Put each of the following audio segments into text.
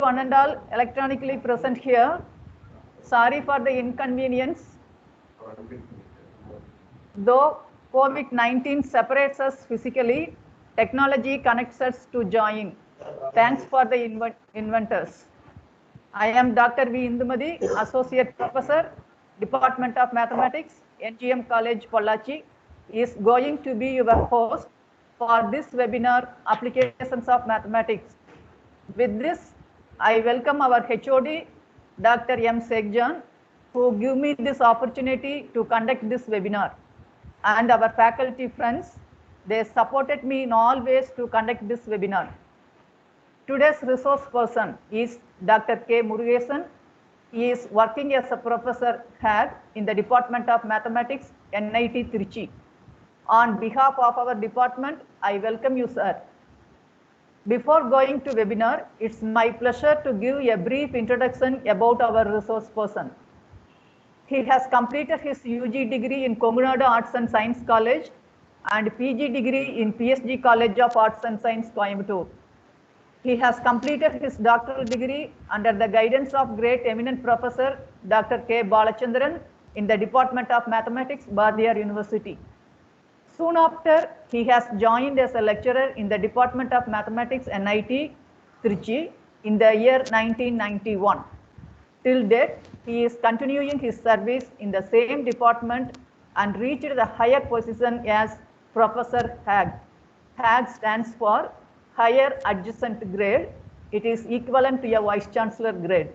one and all electronically present here. Sorry for the inconvenience. Though COVID-19 separates us physically, technology connects us to join. Thanks for the inventors. I am Dr. V. Indumadi, Associate Professor, Department of Mathematics, NGM College, Pollachi, is going to be your host for this webinar, Applications of Mathematics. With this, I welcome our HOD, Dr. M. Sekjan, who give me this opportunity to conduct this webinar. And our faculty friends, they supported me in all ways to conduct this webinar. Today's resource person is Dr. K. Murugesan. He is working as a professor HAG in the Department of Mathematics, NIT Trichy. On behalf of our department, I welcome you, sir. Before going to webinar, it's my pleasure to give a brief introduction about our resource person. He has completed his UG degree in Komunadu Arts and Science College and PG degree in PSG College of Arts and Science, Coimbatore. He has completed his doctoral degree under the guidance of great eminent professor Dr. K. Balachandran in the Department of Mathematics, Bardiyar University. Soon after, he has joined as a lecturer in the Department of Mathematics, NIT Trichy in the year 1991. Till date, he is continuing his service in the same department and reached the higher position as Professor HAG. HAG stands for Higher Adjunct Grade. It is equivalent to a Vice Chancellor grade.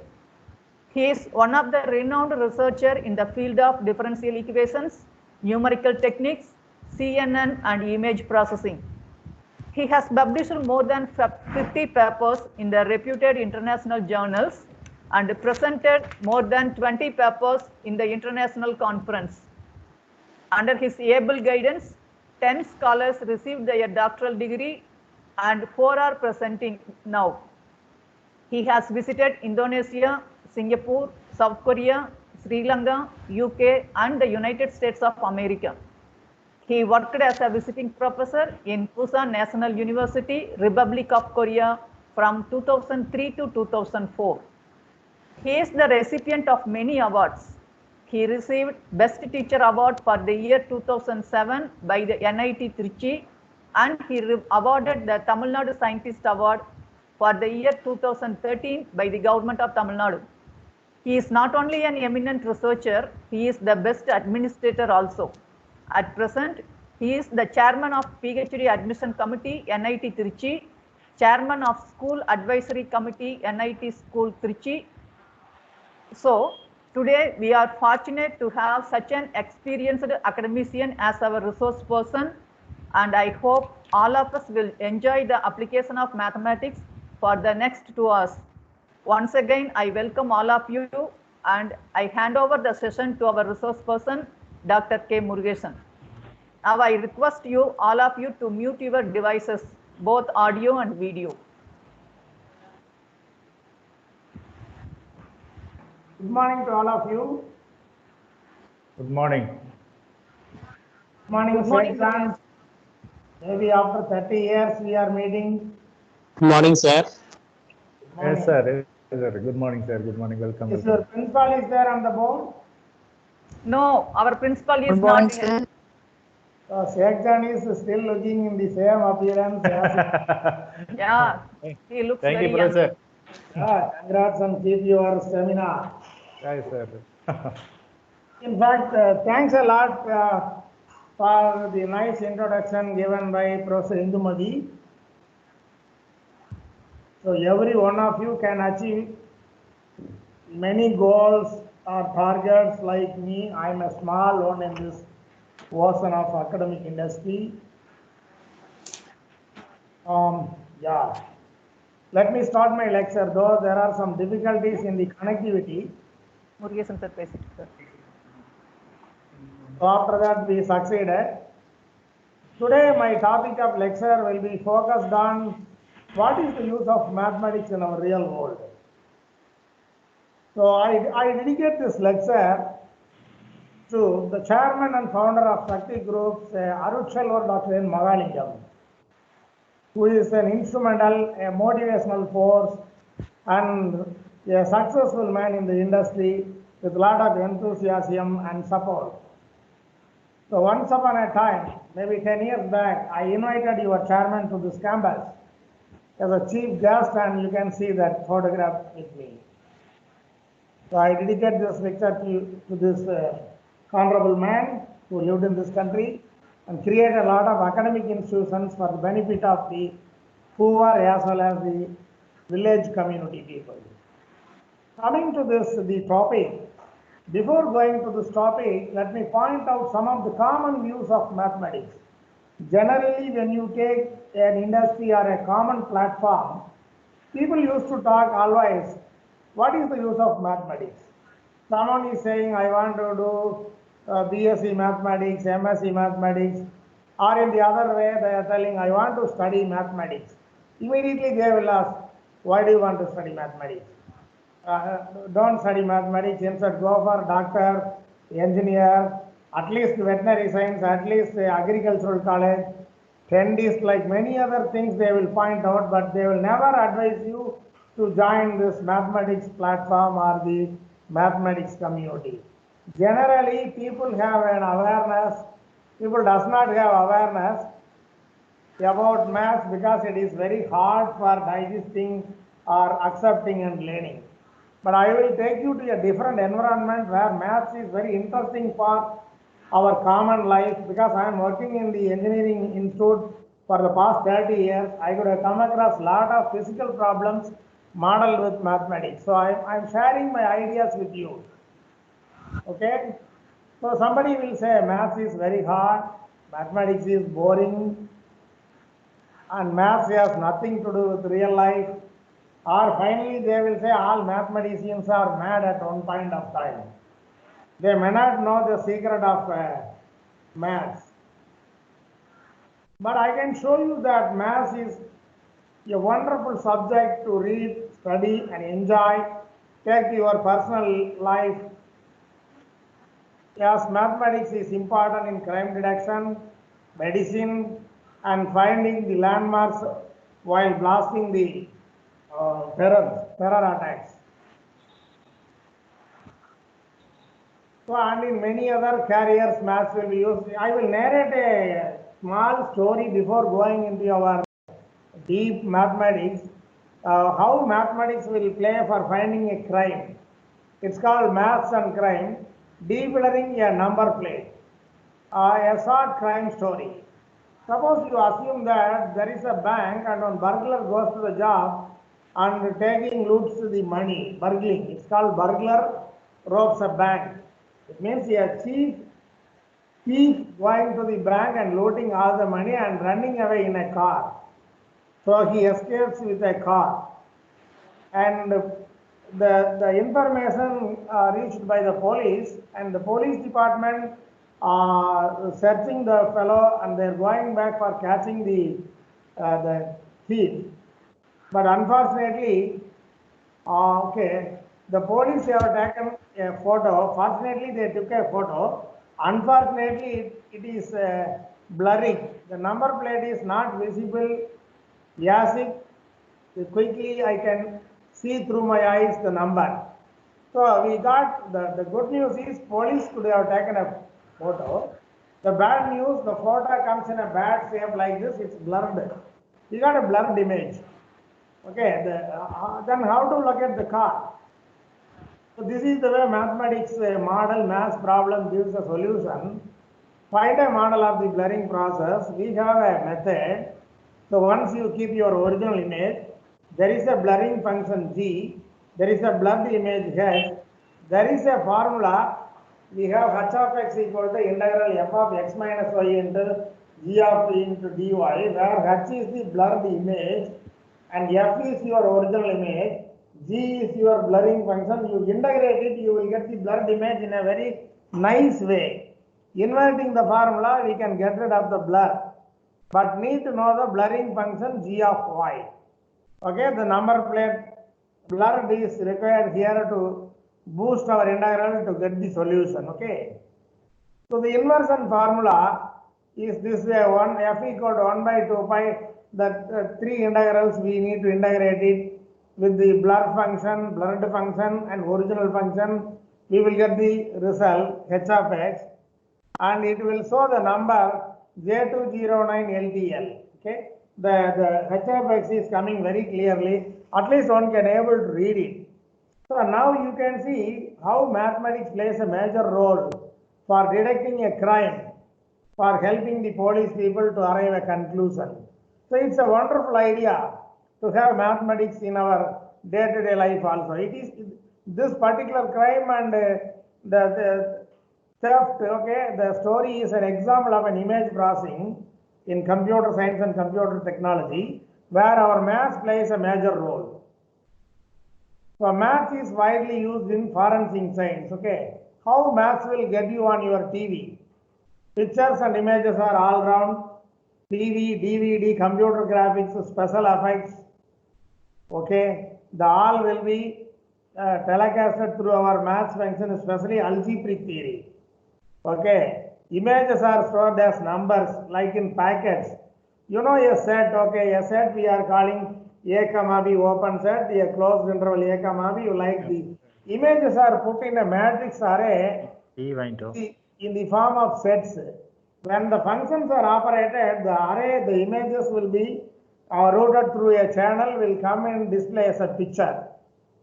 He is one of the renowned researchers in the field of differential equations, numerical techniques, CNN, and image processing. He has published more than 50 papers in the reputed international journals and presented more than 20 papers in the international conference. Under his able guidance, 10 scholars received their doctoral degree and 4 are presenting now. He has visited Indonesia, Singapore, South Korea, Sri Lanka, UK, and the United States of America. He worked as a visiting professor in Busan National University, Republic of Korea from 2003 to 2004. He is the recipient of many awards. He received Best Teacher Award for the year 2007 by the NIT Trichy, and he awarded the Tamil Nadu Scientist Award for the year 2013 by the Government of Tamil Nadu. He is not only an eminent researcher, he is the best administrator also. At present, he is the chairman of PhD Admission Committee, NIT Trichy, chairman of School Advisory Committee, NIT School Trichy. So, today we are fortunate to have such an experienced academician as our resource person, and I hope all of us will enjoy the application of mathematics for the next 2 hours. Once again, I welcome all of you and I hand over the session to our resource person, Dr. K. Murugesan. Now I request you, all of you, to mute your devices, both audio and video. Good morning to all of you. Good morning. Good morning, Good morning, Sekjan. Maybe after 30 years we are meeting. Good morning, sir. Good morning. Yes, sir. Yes, sir. Good morning, sir. Good morning. Welcome. Is your principal is there on the board? No, our principal is Good morning, not here. sir. Sekjan is still looking in the same appearance as Yeah, he looks Thank very you, young. Professor. congrats and keep your stamina. Yes, sir. In fact, thanks a lot for the nice introduction given by Professor Indumadi. So every one of you can achieve many goals or targets like me. I am a small one in this ocean of academic industry. Yeah. Let me start my lecture, though there are some difficulties in the connectivity. Murugesan sir, basic sir. So after that we succeeded. Today my topic of lecture will be focused on what is the use of mathematics in our real world. So I dedicate this lecture to the chairman and founder of Shakti Groups, Arutselvar Dr. N. Magalingam, who is an instrumental, a motivational force, and a successful man in the industry with a lot of enthusiasm and support. So once upon a time, maybe 10 years back, I invited your chairman to this campus as a chief guest, and you can see that photograph with me. So I dedicate this lecture to this honorable man who lived in this country and created a lot of academic institutions for the benefit of the poor as well as the village community people. Coming to the topic, before going to this topic, let me point out some of the common views of mathematics. Generally, when you take an industry or a common platform, people used to talk always, what is the use of mathematics? Someone is saying, I want to do BSc mathematics, MSc mathematics, or in the other way, they are telling, I want to study mathematics. Immediately they will ask, why do you want to study mathematics? Don't study mathematics, instead go for doctor, engineer, at least veterinary science, at least agricultural college, dentist, like many other things they will point out, but they will never advise you to join this mathematics platform or the mathematics community. Generally, people have an awareness, people does not have awareness about maths because it is very hard for digesting or accepting and learning. But I will take you to a different environment where maths is very interesting for our common life, because I am working in the engineering institute for the past 30 years. I could have come across a lot of physical problems modeled with mathematics. So I am sharing my ideas with you. Okay? So somebody will say maths is very hard, mathematics is boring, and maths has nothing to do with real life. Or finally they will say all mathematicians are mad at one point of time. They may not know the secret of maths. But I can show you that maths is a wonderful subject to read, study and enjoy, take your personal life. Yes, mathematics is important in crime detection, medicine, and finding the landmarks while blasting the terror attacks. So, and in many other careers, maths will be used. I will narrate a small story before going into our deep mathematics, how mathematics will play for finding a crime. It's called Maths and Crime, Decoding a Number Plate. A short crime story. Suppose you assume that there is a bank and one burglar goes to the job and loots the money, burgling. It's called burglar robs a bank. It means a thief going to the bank and looting all the money and running away in a car. So he escapes with a car. And the information reached by the police, and the police department searching the fellow, and they're going back for catching the thief. But unfortunately, the police have taken a photo. Fortunately, they took a photo. Unfortunately, it is blurring. The number plate is not visible. Yes, quickly I can see through my eyes the number. So we got the good news is police could have taken a photo. The bad news, the photo comes in a bad shape like this, it's blurred. We got a blurred image. Okay, then how to look at the car? So this is the way mathematics model math problem gives a solution. Find a model of the blurring process. We have a method. So once you keep your original image, there is a blurring function G, there is a blurred image H, there is a formula. We have h of x equal to integral f of x minus y into g of t into dy, where h is the blurred image and f is your original image, g is your blurring function. You integrate it, you will get the blurred image in a very nice way. Inverting the formula, we can get rid of the blur, but need to know the blurring function g of y. Okay, the number plate blurred is required here to boost our integral to get the solution. Okay, so the inversion formula is this way: 1 f equal to 1 by 2 pi. The three integrals we need to integrate it. with the blur function, blurred function and original function, we will get the result h of x, and it will show the number J209 LTL. Okay, the h of x is coming very clearly. At least one can able to read it. So now you can see how mathematics plays a major role for detecting a crime, for helping the police people to arrive at a conclusion. So it's a wonderful idea to have mathematics in our day-to-day life also. It is this particular crime and the theft, okay, the story is an example of an image processing in computer science and computer technology, where our math plays a major role. So math is widely used in forensic science, okay. How maths will get you on your TV? Pictures and images are all around. TV, DVD, computer graphics, special effects, okay. The all will be telecasted through our maths function, especially algebraic theory. Okay, images are stored as numbers like in packets. You know a set, okay, a set we are calling A comma B open set, a closed interval A comma B, you like the images are put in a matrix array in the form of sets. When the functions are operated, the array, the images will be routed through a channel, will come and display as a picture.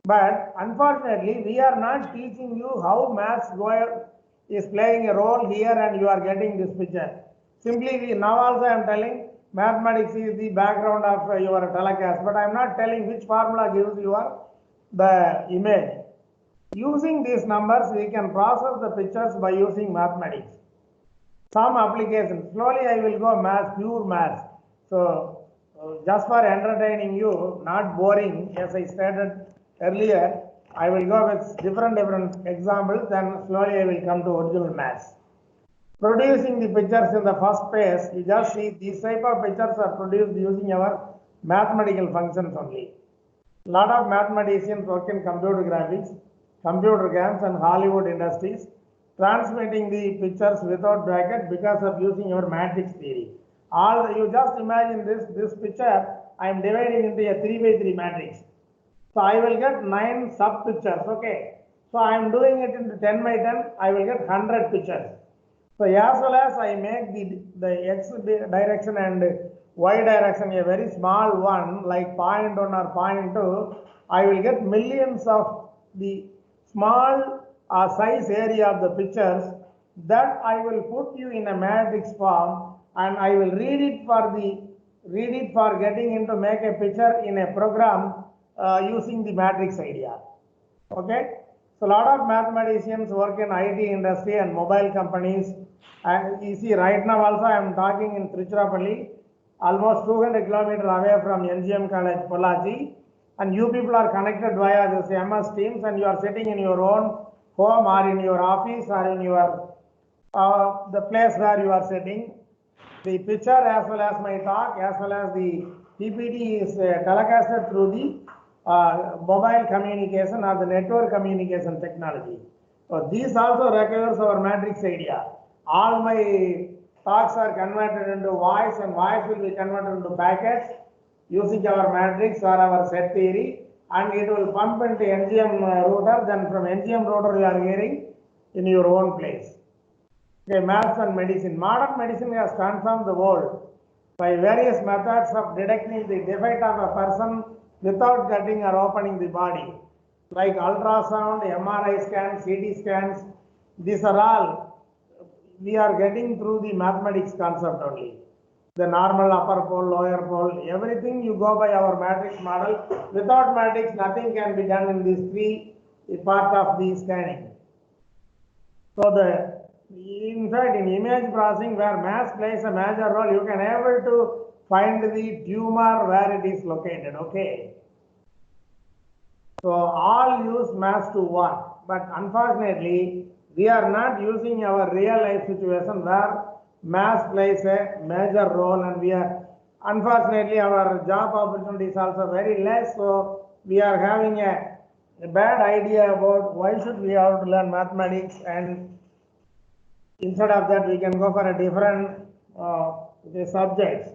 But unfortunately, we are not teaching you how maths is playing a role here and you are getting this picture. Simply, now also I am telling mathematics is the background of your telecast, but I am not telling which formula gives you the image. Using these numbers, we can process the pictures by using mathematics. Some applications, slowly I will go math, pure math. So, just for entertaining you, not boring, as I stated earlier, I will go with different examples, then slowly I will come to original maths. Producing the pictures in the first phase, you just see these type of pictures are produced using our mathematical functions only. A lot of mathematicians work in computer graphics, computer games and Hollywood industries, transmitting the pictures without bracket because of using your matrix theory. You just imagine this picture, I am dividing into a 3x3 matrix. So I will get 9 sub pictures, okay. So I am doing it into 10 by 10, I will get 100 pictures. So as well as I make the x direction and y direction a very small one, like 0.1 or 0.2, I will get millions of the small size area of the pictures that I will put you in a matrix form, and I will read it for getting into make a picture in a program using the matrix idea. Okay, so a lot of mathematicians work in IT industry and mobile companies, and you see right now also I am talking in Tiruchirappalli, almost 200 kilometers away from NGM College, Pollachi, and you people are connected via this MS Teams, and you are sitting in your own home or in your office or in your the place where you are sitting. The picture as well as my talk as well as the PPT is telecasted through the mobile communication or the network communication technology. So these also requires our matrix idea. All my talks are converted into voice, and voice will be converted into packets using our matrix or our set theory, and it will pump into NGM router. Then from NGM router you are hearing in your own place. Okay, maths and medicine. Modern medicine has transformed the world by various methods of detecting the defect of a person without cutting or opening the body, like ultrasound, MRI scans, CT scans. These are all we are getting through the mathematics concept only. The normal upper pole, lower pole, everything you go by our matrix model. Without matrix, nothing can be done in these three parts of the scanning. So in fact, in image processing where math plays a major role, you can able to find the tumor where it is located, okay. So all use math to work, but unfortunately, we are not using our real life situation where math plays a major role, and we are, unfortunately, our job opportunities also very less, so we are having a bad idea about why should we have to learn mathematics, and instead of that we can go for a different subjects.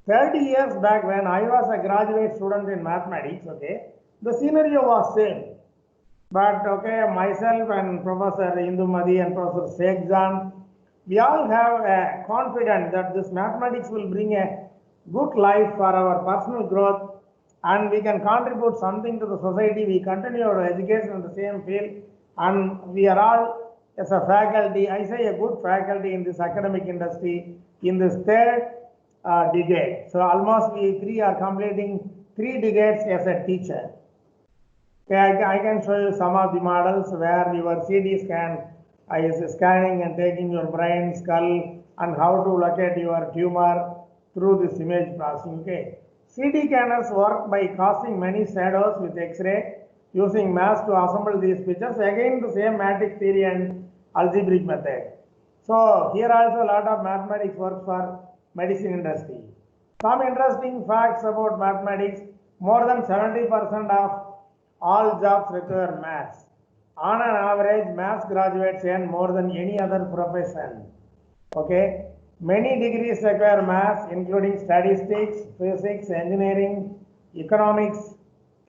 30 years back when I was a graduate student in mathematics, okay, the scenario was same. But okay, myself and Professor Indumadi and Professor Sekhjan, we all have a confidence that this mathematics will bring a good life for our personal growth and we can contribute something to the society. We continue our education in the same field and we are all as a faculty, I say a good faculty in this academic industry in this third decade. So almost we three are completing 3 decades as a teacher. Okay, I can show you some of the models where your CT scan is scanning and taking your brain, skull, and how to locate your tumor through this image processing. Okay, CT scanners work by casting many shadows with X-ray using mass to assemble these pictures. Again, the same matrix theory and algebraic method. So here also a lot of mathematics works for medicine industry. Some interesting facts about mathematics: more than 70% of all jobs require maths. On an average, maths graduates earn more than any other profession. Okay, many degrees require maths, including statistics, physics, engineering, economics,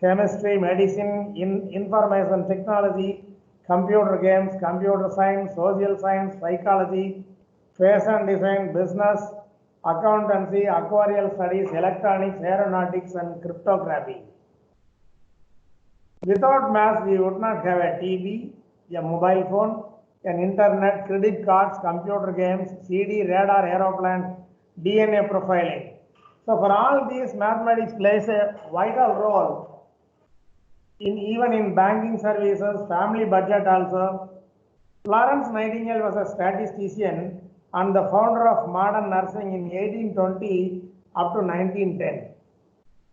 chemistry, medicine, information technology, computer games, computer science, social science, psychology, fashion design, business, accountancy, aquarial studies, electronics, aeronautics, and cryptography. Without maths, we would not have a TV, a mobile phone, an internet, credit cards, computer games, CD, radar, aeroplane, DNA profiling. So for all these, mathematics plays a vital role even in banking services, family budget also. Florence Nightingale was a statistician and the founder of modern nursing in 1820 up to 1910.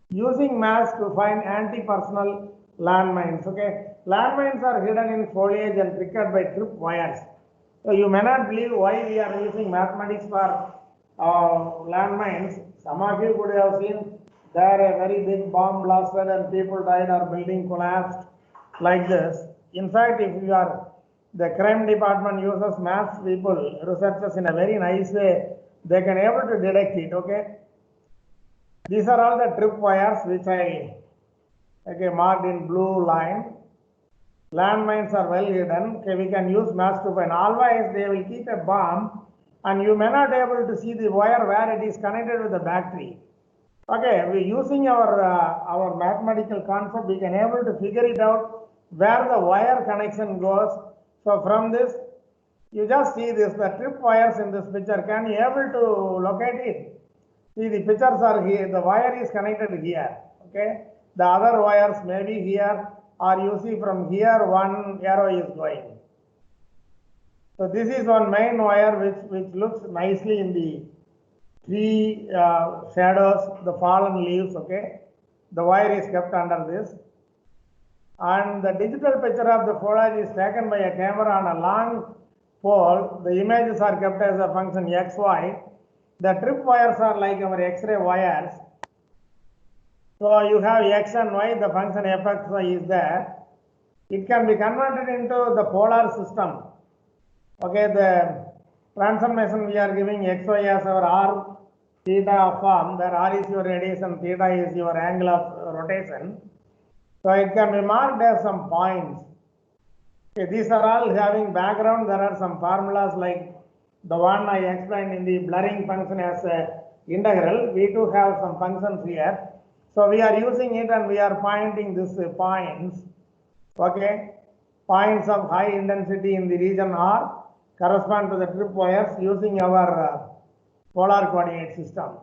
Using maths to find anti-personnel landmines. Okay, landmines are hidden in foliage and triggered by trip wires. So you may not believe why we are using mathematics for landmines. Some of you could have seen there a very big bomb blasted and people died or building collapsed like this. In fact, if you are the crime department uses maths people, researchers in a very nice way, they can able to detect it. Okay, these are all the trip wires which I marked in blue line. Landmines are well hidden. Okay, we can use maths to find. Always they will keep a bomb and you may not able to see the wire where it is connected with the battery. Okay, we using our mathematical concept, we can able to figure it out where the wire connection goes. So from this, you just see this, the trip wires in this picture. Can you able to locate it? See, the pictures are here. The wire is connected here. Okay, the other wires may be here, or you see from here one arrow is going. So this is one main wire which looks nicely in the tree shadows, the fallen leaves. Okay, the wire is kept under this. And the digital picture of the foliage is taken by a camera on a long pole. The images are kept as a function XY. The trip wires are like our X-ray wires. So you have X and Y, the function fxy is there. It can be converted into the polar system. Okay, the transformation we are giving xy as our r theta form, where r is your radiation, theta is your angle of rotation. So it can be marked as some points. Okay, these are all having background. There are some formulas like the one I explained in the blurring function as a integral. We do have some functions here. So we are using it and we are finding these points. Okay, points of high intensity in the region R correspond to the trip wires using our polar coordinate system.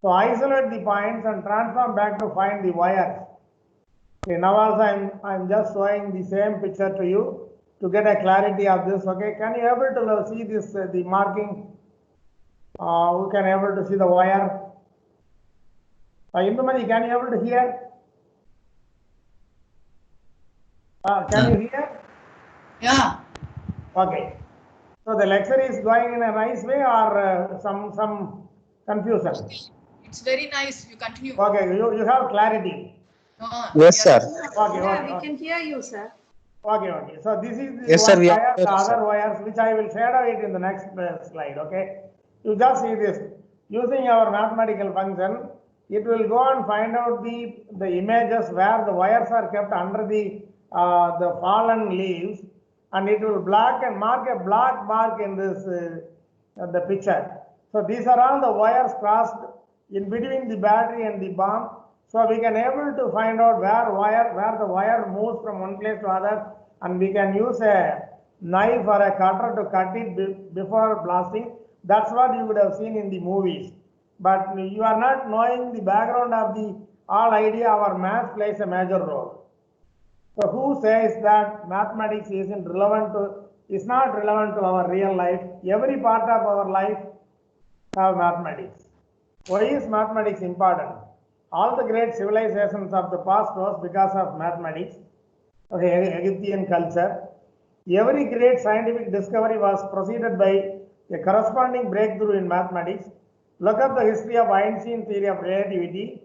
So isolate the points and transform back to find the wires. Okay, now also I'm just showing the same picture to you to get a clarity of this. Okay, can you able to see this the marking? Who can able to see the wire? Indumadi, can you able to hear? Can you hear? Yeah. Okay. So the lecture is going in a nice way or some confusion? It's very nice. You continue. Okay, you have clarity. Yes, sir. Okay, Yeah, okay. we can hear you, sir. Okay, okay. So this is the Yes, sir, one we are wire, the clear, other sir. wires, which I will shadow it in the next slide. Okay. You just see this. using our mathematical function, it will go and find out the images where the wires are kept under the fallen leaves, and it will mark a black mark in this the picture. So these are all the wires crossed in between the battery and the bomb. So we can able to find out where the wire moves from one place to other, and we can use a knife or a cutter to cut it before blasting. That's what you would have seen in the movies. But you are not knowing the background of the all idea our math plays a major role. So who says that mathematics is not relevant to our real life? Every part of our life have mathematics. Why is mathematics important? All the great civilizations of the past was because of mathematics. Okay, Egyptian culture. Every great scientific discovery was preceded by a corresponding breakthrough in mathematics. Look up the history of Einstein's theory of relativity,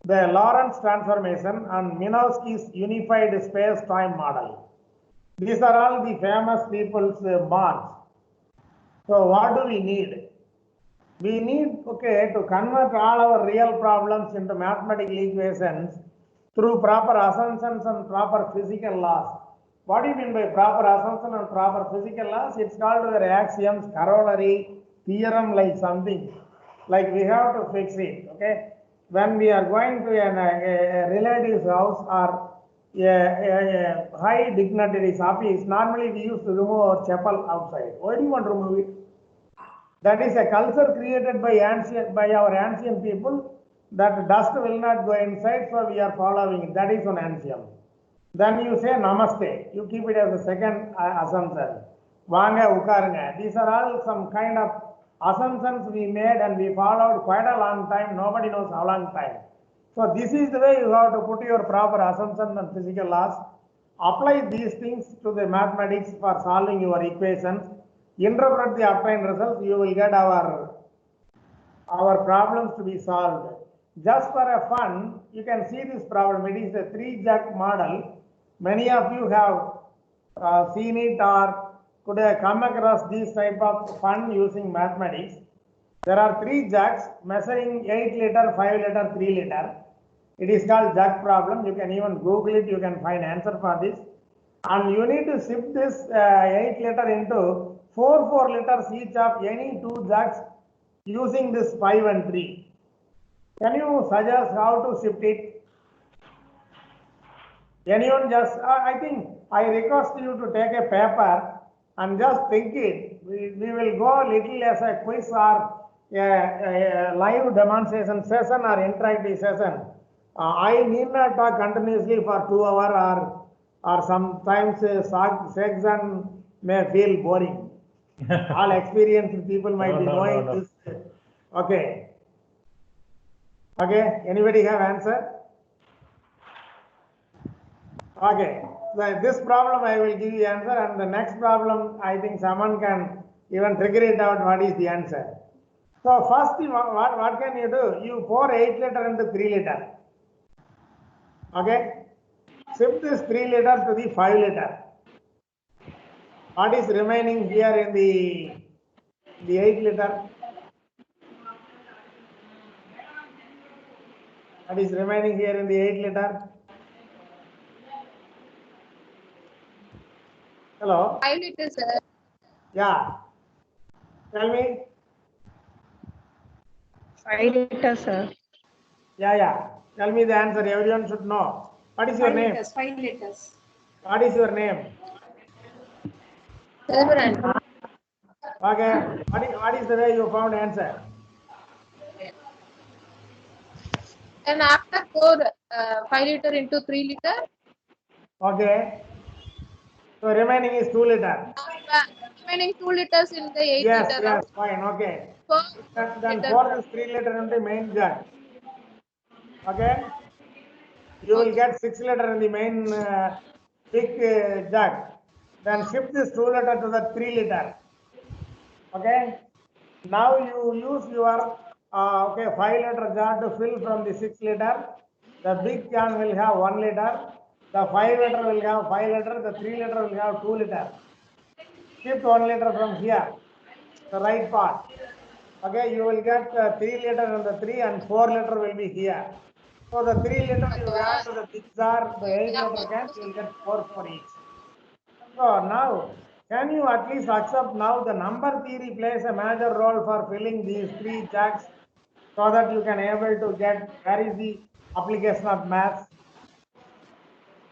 the Lorentz transformation, and Minkowski's unified space-time model. These are all the famous people's marks. So what do we need? We need, to convert all our real problems into mathematical equations through proper assumptions and proper physical laws. What do you mean by proper assumption and proper physical laws? It's called the axioms, corollary, theorem, like something. Like we have to fix it, okay? When we are going to a relative's house or a high dignitary's office, normally we used to remove our chapel outside. Why do you want to remove it? That is a culture created by our ancient people, that dust will not go inside, so we are following it. That is an axiom. Then you say namaste. You keep it as a second assumption. Vanga, ukaranga. These are all some kind of assumptions we made and we followed quite a long time. Nobody knows how long time. So this is the way you have to put your proper assumptions and physical laws. Apply these things to the mathematics for solving your equations. Interpret the obtained results. You will get our problems to be solved. Just for a fun, you can see this problem. It is a 3-jack model. Many of you have seen it or could have come across this type of fun using mathematics. There are 3 jacks measuring 8 liter, 5 liter, 3 liter. It is called jack problem. You can even Google it. You can find answer for this. And you need to shift this 8 liter into 4 liters each of any 2 jacks using this 5 and 3. Can you suggest how to shift it? Anyone just, I think I request you to take a paper and just think it. We will go a little as a quiz or a live demonstration session or interactive session. I need not talk continuously for 2 hours or sometimes section may feel boring. All experienced people might be knowing this. Okay. Okay, anybody have answer? Okay, so this problem I will give you answer, and the next problem I think someone can even figure it out what is the answer. So first thing, what can you do? You pour 8 liter into 3 liter. Okay, shift this 3 liter to the 5 liter. What is remaining here in the 8 liter? What is remaining here in the 8 liter? Hello? 5 liters, sir. Yeah. Tell me. 5 liters, sir. Yeah. Tell me the answer. Everyone should know. What is your 5 name? liters, 5 liters. What is your name? Severan. Okay. What is the way you found answer? And after pour 5 liter into 3 liter, Okay. So remaining is 2 liter. remaining 2 liters in the 8 Yes, liter. yes, fine. Okay. So, Then pour this 3 liter into main jug. Okay. You will get 6 liter in the main big jug. Then shift this 2 liter to the 3 liter. Okay. Now you use your 5 liter jar to fill from the 6 liter. The big can will have 1 liter. The 5 liter will have 5 liter. The 3 liter will have 2 liter. Shift 1 liter from here, the right part. Okay, you will get 3 liter and the 3 and 4 liter will be here. So the 3 liter you add to the big jar, the 8 liter can, you will get 4 for each. So now, can you at least accept now the number theory plays a major role for filling these 3 jugs so that you can able to get where is the application of maths.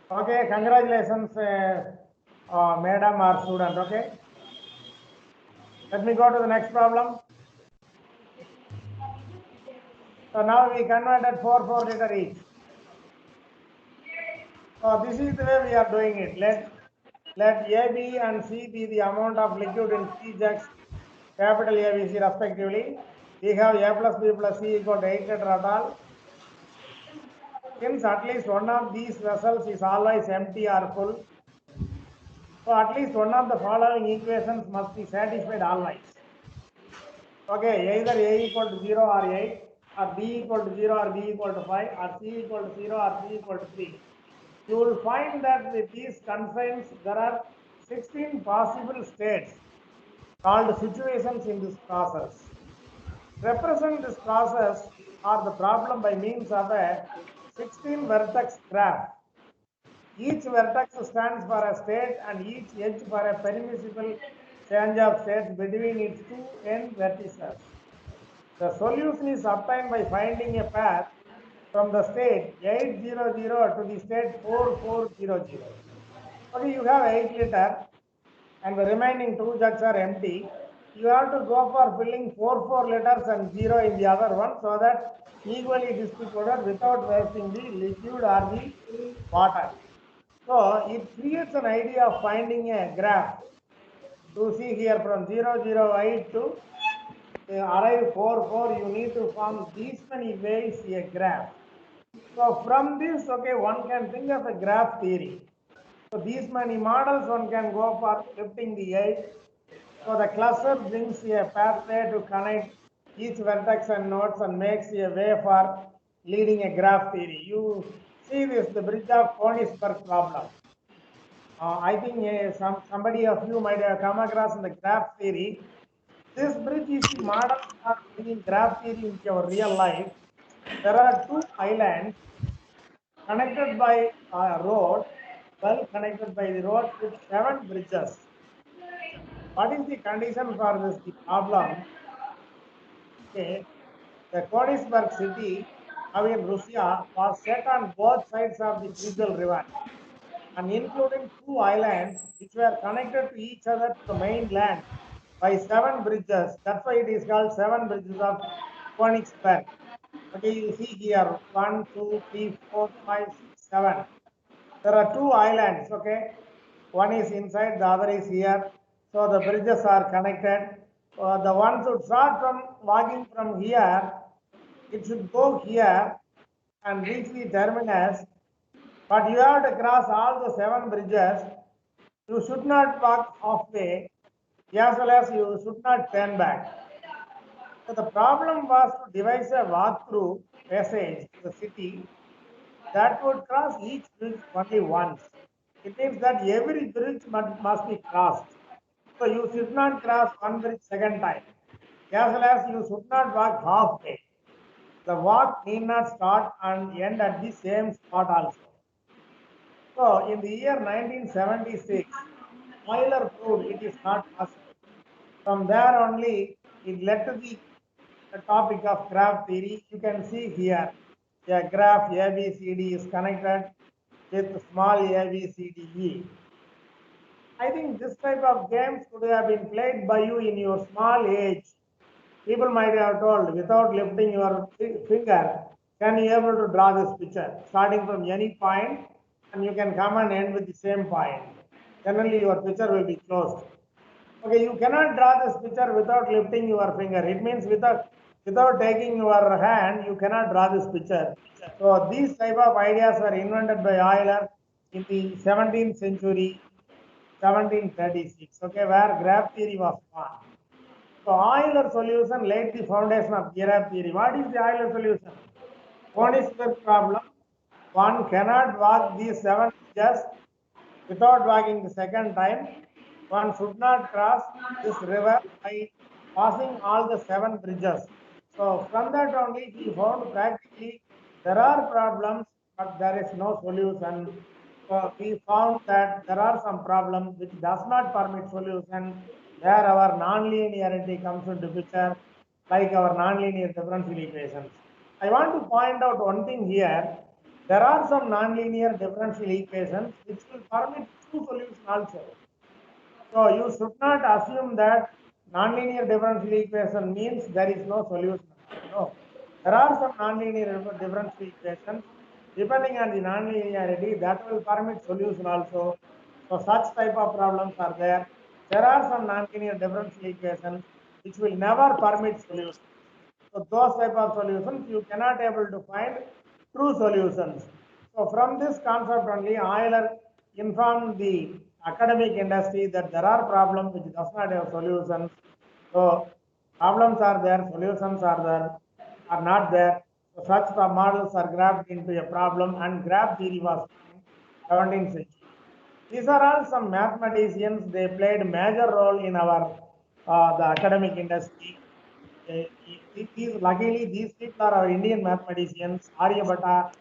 Okay, congratulations, madam or student. Okay, let me go to the next problem. So now we converted 4 liter each. So this is the way we are doing it. Let A, B and C be the amount of liquid in 3 jugs, capital A, B, C respectively. We have A plus B plus C equal to 8 liter at all. Since at least one of these vessels is always empty or full, so at least one of the following equations must be satisfied always. Okay, either A equal to 0 or 8, or B equal to 0 or B equal to 5, or C equal to 0 or C equal to 3. You will find that with these constraints, there are 16 possible states called situations in this process. Represent this process or the problem by means of a 16 vertex graph. Each vertex stands for a state and each edge for a permissible change of states between its two end vertices. The solution is obtained by finding a path from the state 800 to the state 4400. Okay, you have 8 liter and the remaining 2 jugs are empty. You have to go for filling 4 liters and 0 in the other one so that equally distributed without wasting the liquid or the water. So it creates an idea of finding a graph. To see here from 008 to arrive 44, you need to form these many ways a graph. So from this, okay, one can think of a graph theory. So these many models one can go for lifting the edge. So the cluster brings a pathway to connect each vertex and nodes and makes a way for leading a graph theory. You see this, the bridge of Königsberg problem. I think somebody of you might have come across in the graph theory. This bridge is the model for bringing graph theory into our real life. There are 2 islands connected by a road, well connected by the road with 7 bridges. What is the condition for this the problem? Okay, the Königsberg city in Russia was set on both sides of the Prigel River and including 2 islands which were connected to each other to the mainland by 7 bridges. That's why it is called 7 bridges of Königsberg. Okay, you see here 1, 2, 3, 4, 5, 6, 7. There are 2 islands. Okay, one is inside, the other is here. So the bridges are connected. The one should start from walking from here. It should go here and reach the terminus. But you have to cross all the 7 bridges. You should not walk halfway, as well as you should not turn back. So the problem was to devise a walk-through passage to the city that would cross each bridge only once. It means that every bridge must be crossed. So you should not cross one bridge second time, as well as you should not walk halfway. The walk need not start and end at the same spot also. So in the year 1976, Euler proved it is not possible. From there only, it led to the topic of graph theory. You can see here, a graph ABCD is connected with small ABCDE. I think this type of games could have been played by you in your small age. People might have told, without lifting your finger, can you able to draw this picture? Starting from any point, and you can come and end with the same point. Generally, your picture will be closed. Okay, you cannot draw this picture without lifting your finger. It means without taking your hand, you cannot draw this picture. So these type of ideas were invented by Euler in the 17th century, 1736. Okay, where graph theory was born. So Euler solution laid the foundation of graph theory. What is the Euler solution? Königsberg problem. One cannot walk these 7 bridges without walking the second time. One should not cross this river by passing all the 7 bridges. So from that only he found practically there are problems, but there is no solution. So we found that there are some problems which does not permit solution, where our non-linearity comes into picture, like our nonlinear differential equations. I want to point out one thing here. There are some nonlinear differential equations which will permit true solution also. So you should not assume that nonlinear differential equation means there is no solution. No, there are some nonlinear differential equations. Depending on the nonlinearity, that will permit solution also. So such type of problems are there. There are some nonlinear differential equations which will never permit solution. So those type of solutions you cannot able to find true solutions. So from this concept only, Euler informed the academic industry that there are problems which does not have solutions. So problems are there, solutions are not there. So such models are grabbed into a problem, and graph theory was 17th century. These are all some mathematicians. They played major role in our the academic industry. Luckily, these people are our Indian mathematicians, Aryabhatta,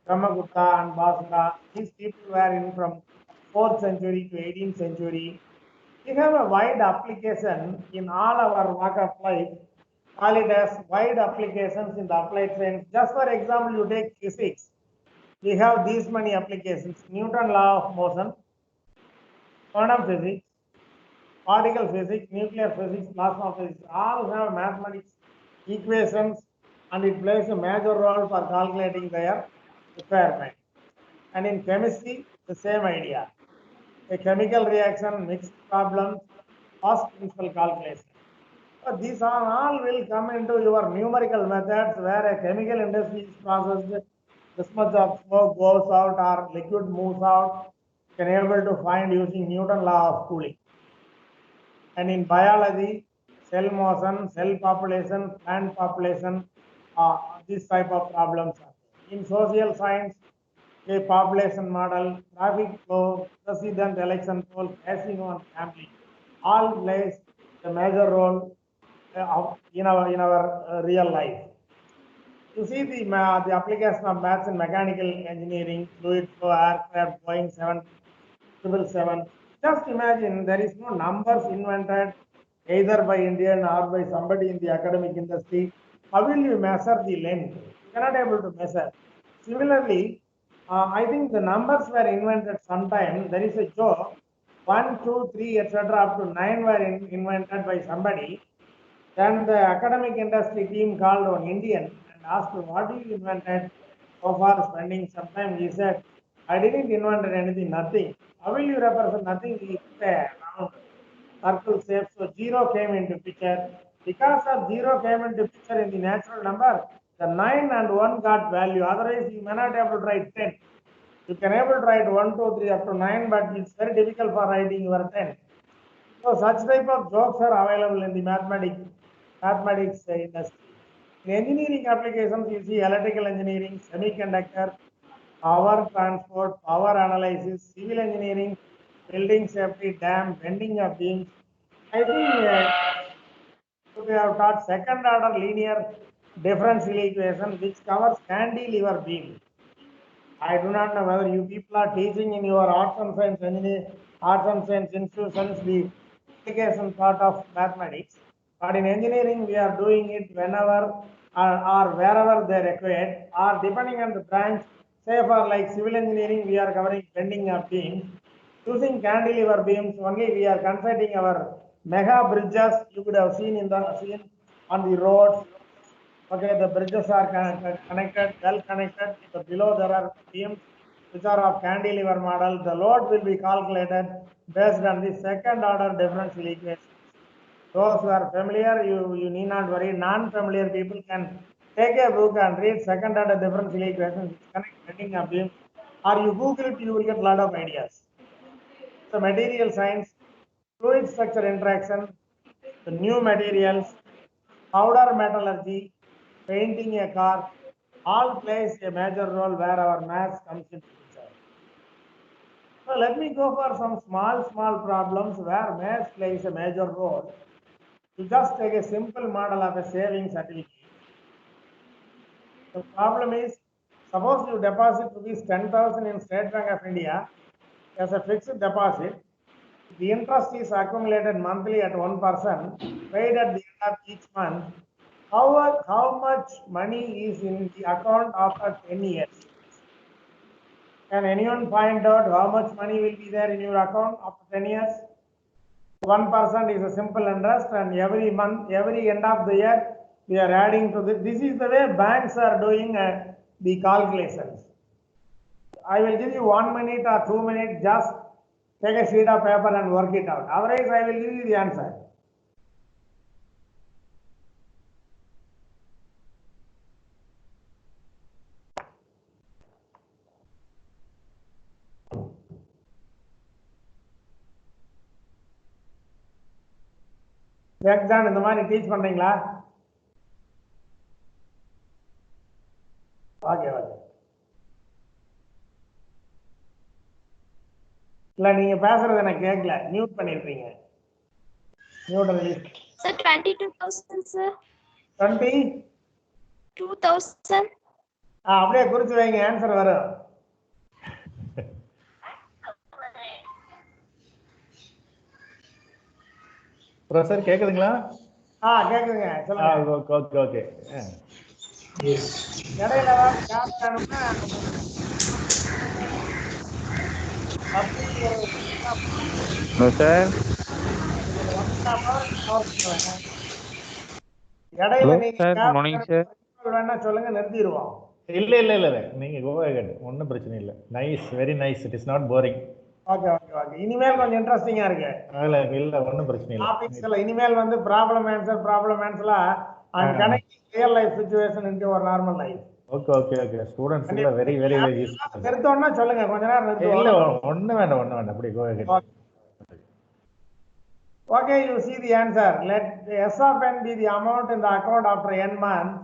Brahmagupta, and Basuda. These people were in from 4th century to 18th century. We have a wide application in all our walk of life. Call it as wide applications in the applied science. Just for example, you take physics. We have these many applications: Newton law of motion, quantum physics, particle physics, nuclear physics, plasma physics, all have mathematics equations, and it plays a major role for calculating their requirement. And in chemistry, the same idea. A chemical reaction, mixed problems, cost principal calculation. So these are all will come into your numerical methods, where a chemical industry is processed, this much of smoke goes out or liquid moves out, you can able to find using Newton law of cooling. And in biology, cell motion, cell population, plant population, this type of problems are there. In social science, a population model, traffic flow, president election poll, casino and gambling, all plays a major role in our real life. You see the application of maths in mechanical engineering, fluid flow, aircraft, Boeing 777. Just imagine there is no numbers invented either by Indian or by somebody in the academic industry. How will you measure the length? You cannot able to measure. Similarly, I think the numbers were invented sometime. There is a joke: 1, 2, 3, etc. up to 9 were invented by somebody. Then the academic industry team called on Indian and asked, "What you invented so far spending some time?" He said, "I didn't invent anything, nothing." How will you represent nothing? He put a round circle shape, so zero came into picture. Because of zero came into picture in the natural number, the 9 and 1 got value. Otherwise, you may not able to write 10. You can able to write 1, 2, 3 up to 9, but it's very difficult for writing your 10. So such type of jokes are available in the mathematics industry. In engineering applications, you see electrical engineering, semiconductor, power transport, power analysis, civil engineering, building safety, dam, bending of beams. I think we have taught second order linear differential equation, which covers cantilever beam. I do not know whether you people are teaching in your arts and science institutions the application part of mathematics. But in engineering, we are doing it whenever or wherever they required, or depending on the branch. Say for like civil engineering, we are covering bending of beams. Using cantilever beams only, we are constructing our mega bridges. You could have seen on the roads. Okay, the bridges are connected, well connected. So below there are beams which are of cantilever model. The load will be calculated based on the second order differential equation. Those who are familiar, you need not worry. Non-familiar people can take a book and read second order differential equations which connect bending of beams, or you Google it, you will get a lot of ideas. The material science, fluid structure interaction, the new materials, powder metallurgy, painting a car, all plays a major role where our maths comes into picture. So let me go for some small problems where maths plays a major role. You just take a simple model of a savings certificate. The problem is, suppose you deposit rupees 10,000 in State Bank of India as a fixed deposit. The interest is accumulated monthly at 1%, paid at the end of each month. How much money is in the account after 10 years? Can anyone find out how much money will be there in your account after 10 years? 1% is a simple interest, and every month, every end of the year, we are adding to this. This is the way banks are doing the calculations. I will give you 1 minute or 2 minutes, just take a sheet of paper and work it out. Otherwise, I will give you the answer. Exam இந்த மாதிரி teach பண்றீங்களா? Okay okay. இல்ல நீங்க பேசுறது எனக்கு கேட்கல, mute பண்ணிருக்கீங்க. Mute release. Sir, 22,000, sir. 22,000. அப்படியே குறிச்சு வைங்க, ஆன்சர் வரும். ப்ரொஃபசர் கேக்குதுங்களா? கேக்குதுங்க, சொல்லுங்க. Okay okay. இடையில கேப் வேணும்னா சார் இடையில நீங்க வேணா சொல்லுங்க, நிறுத்திடுவோம். இல்ல இல்ல இல்ல நீங்க கோவா கேட்டு ஒன்றும் பிரச்சனை இல்லை. Nice, very nice. It is not boring. Okay okay okay. இனிமேல் கொஞ்சம் இன்ட்ரெஸ்டிங்கா இருக்கு. இல்ல ஒன்றும் பிரச்சனை இல்லை. டாபிக்ஸ்ல இனிமேல் வந்து ப்ராப்ளம் ஆன்சர்லாம் I'm connecting real life situation into ஒரு normal life. Okay okay okay. Students இல்ல வெரி வெரி வெரி யூஸ்ஃபுல். நிறுத்தோம்னா சொல்லுங்க, கொஞ்ச நேரம் நிறுத்துவோம். இல்ல ஒண்ணு வேண்டாம் அப்படி கோவா கேட்டு. Okay, you see the answer. Let S of n be the amount in the account after n months.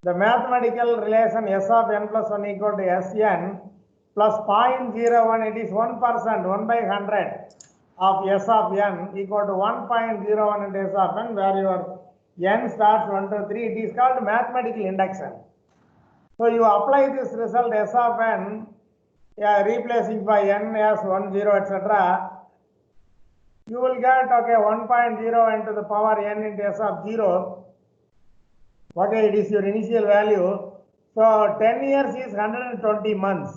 The mathematical relation S of n plus 1 equal to Sn plus 0.01. It is 1%, 1 by 100 of S of n equal to 1.01 into S of n, where your n starts 1 to 3. It is called mathematical induction. So you apply this result S of n, replacing by n as 1, 0, etc. You will get 1.01 to the power n into S of 0. Okay, it is your initial value. So 10 years is 120 months.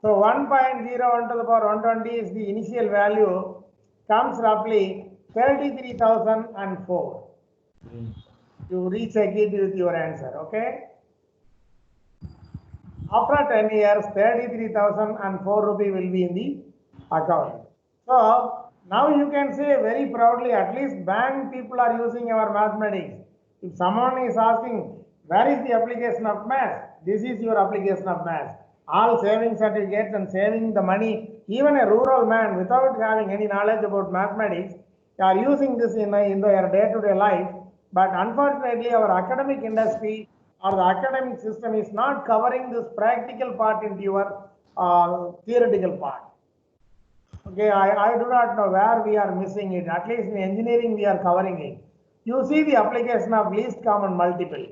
So 1.01 to the power 120 is the initial value, comes roughly 33,004. You recheck it with your answer, okay? After 10 years, 33,004 rupee will be in the account. So now you can say very proudly, at least bank people are using our mathematics. If someone is asking, where is the application of math? This is your application of math. All saving certificates and saving the money, even a rural man without having any knowledge about mathematics, are using this in their day-to-day life. But unfortunately, our academic industry or the academic system is not covering this practical part into your theoretical part. Okay, I do not know where we are missing it. At least in engineering, we are covering it. You see the application of least common multiple.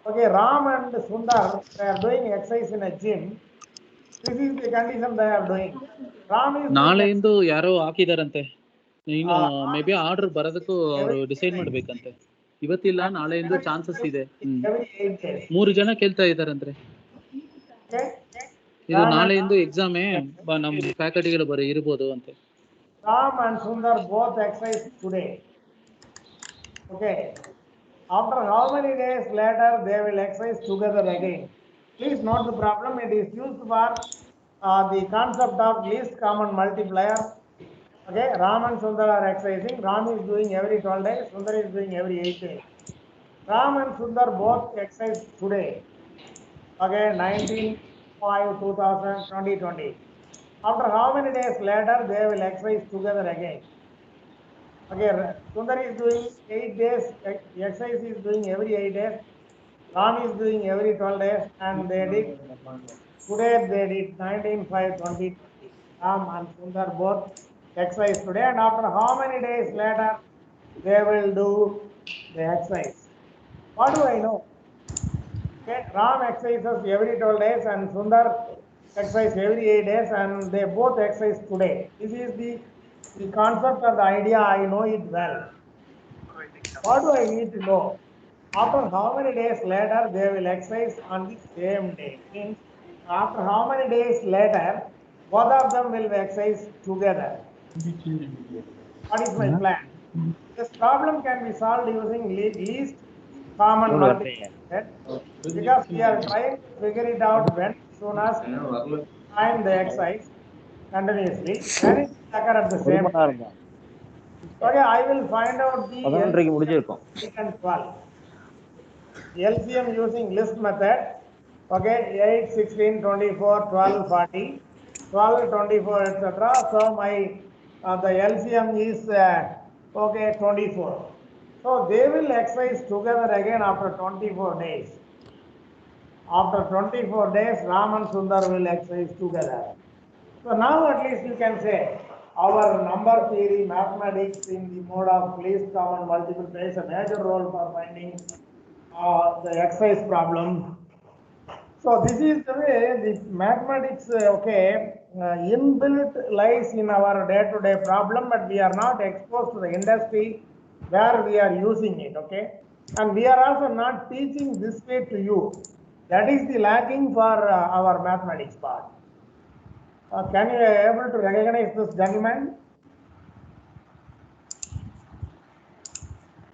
Okay, Ram and Sundar, they are doing exercise in a gym. This is the condition they are doing. Ram is ನಾಳೆಯಿಂದ ಯಾರೋ ಹಾಕಿದಾರಂತೆ, ಇನ್ನು may be order ಬರೋದಕ್ಕೂ ಅವರು decide ಮಾಡ್ಬೇಕಂತೆ. ಇವತ್ತಿಲ್ಲ, ನಾಳೆಯಿಂದ chances ಇದೆ. 3 ಜನ ಕೇಳ್ತಾ ಇದಾರಂದ್ರೆ. ಇದು ನಾಳೆಯಿಂದ ಎಕ್ಸಾಮೇ, ನಮ್ಮ ಫ್ಯಾಕಲ್ಟಿಗಳು ಇರ್ಬೋದು ಅಂತೆ. Ram and Sundar both exercise today. Okay. After how many days later they will exercise together again? Please note the problem. It is used for the concept of least common multiplier. Okay, Ram and Sundar are exercising. Ram is doing every 12 days. Sundar is doing every 8 days. Ram and Sundar both exercise today. Okay, 19/5/2020. After how many days later they will exercise together again? Okay, Sundar is doing 8 days, exercise is doing every 8 days, Ram is doing every 12 days, and they did, today they did 19/5/2020. Ram and Sundar both exercise today, and after how many days later they will do the exercise. What do I know? Okay, Ram exercises every 12 days and Sundar exercise every 8 days, and they both exercise today. This is the concept or the idea. I know it well. What do I need to know? After how many days later they will exercise on the same day? Means after how many days later both of them will exercise together? What is my plan? This problem can be solved using least common multiple method, because we are trying to figure it out when soon as time the exercise continuously, when it will occur at the same time. Okay, I will find out the LCM and 12. LCM using list method. Okay, 8, 16, 24, 12, 40, 12, 24, etc. So my the LCM is okay 24. So they will exercise together again after 24 days. After 24 days, Ram and Sundar will exercise together. So now at least you can say our number theory, mathematics in the mode of least common multiple plays a major role for finding the exercise problem. So this is the way the mathematics, inbuilt lies in our day-to-day problem, but we are not exposed to the industry where we are using it, okay? And we are also not teaching this way to you. That is the lacking for our mathematics part. Can you able to recognize this gentleman?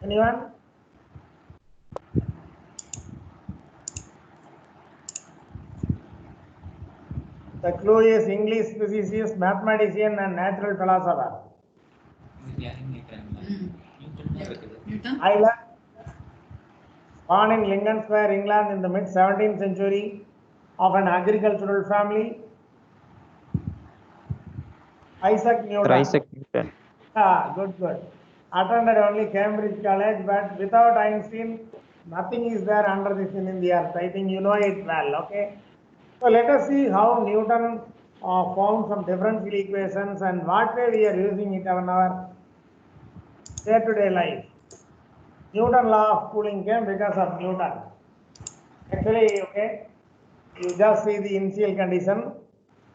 Anyone? The clue is English physicist, mathematician, and natural philosopher. Euler, born in Lincoln Square, England, in the mid 17th century, of an agricultural family. Isaac Newton. Good. Attended only Cambridge College, but without Einstein, nothing is there under the sun in the earth. I think you know it well, okay? So let us see how Newton found some differential equations and what way we are using it in our day-to-day life. Newton law of cooling came because of Newton. Actually, okay, you just see the initial condition.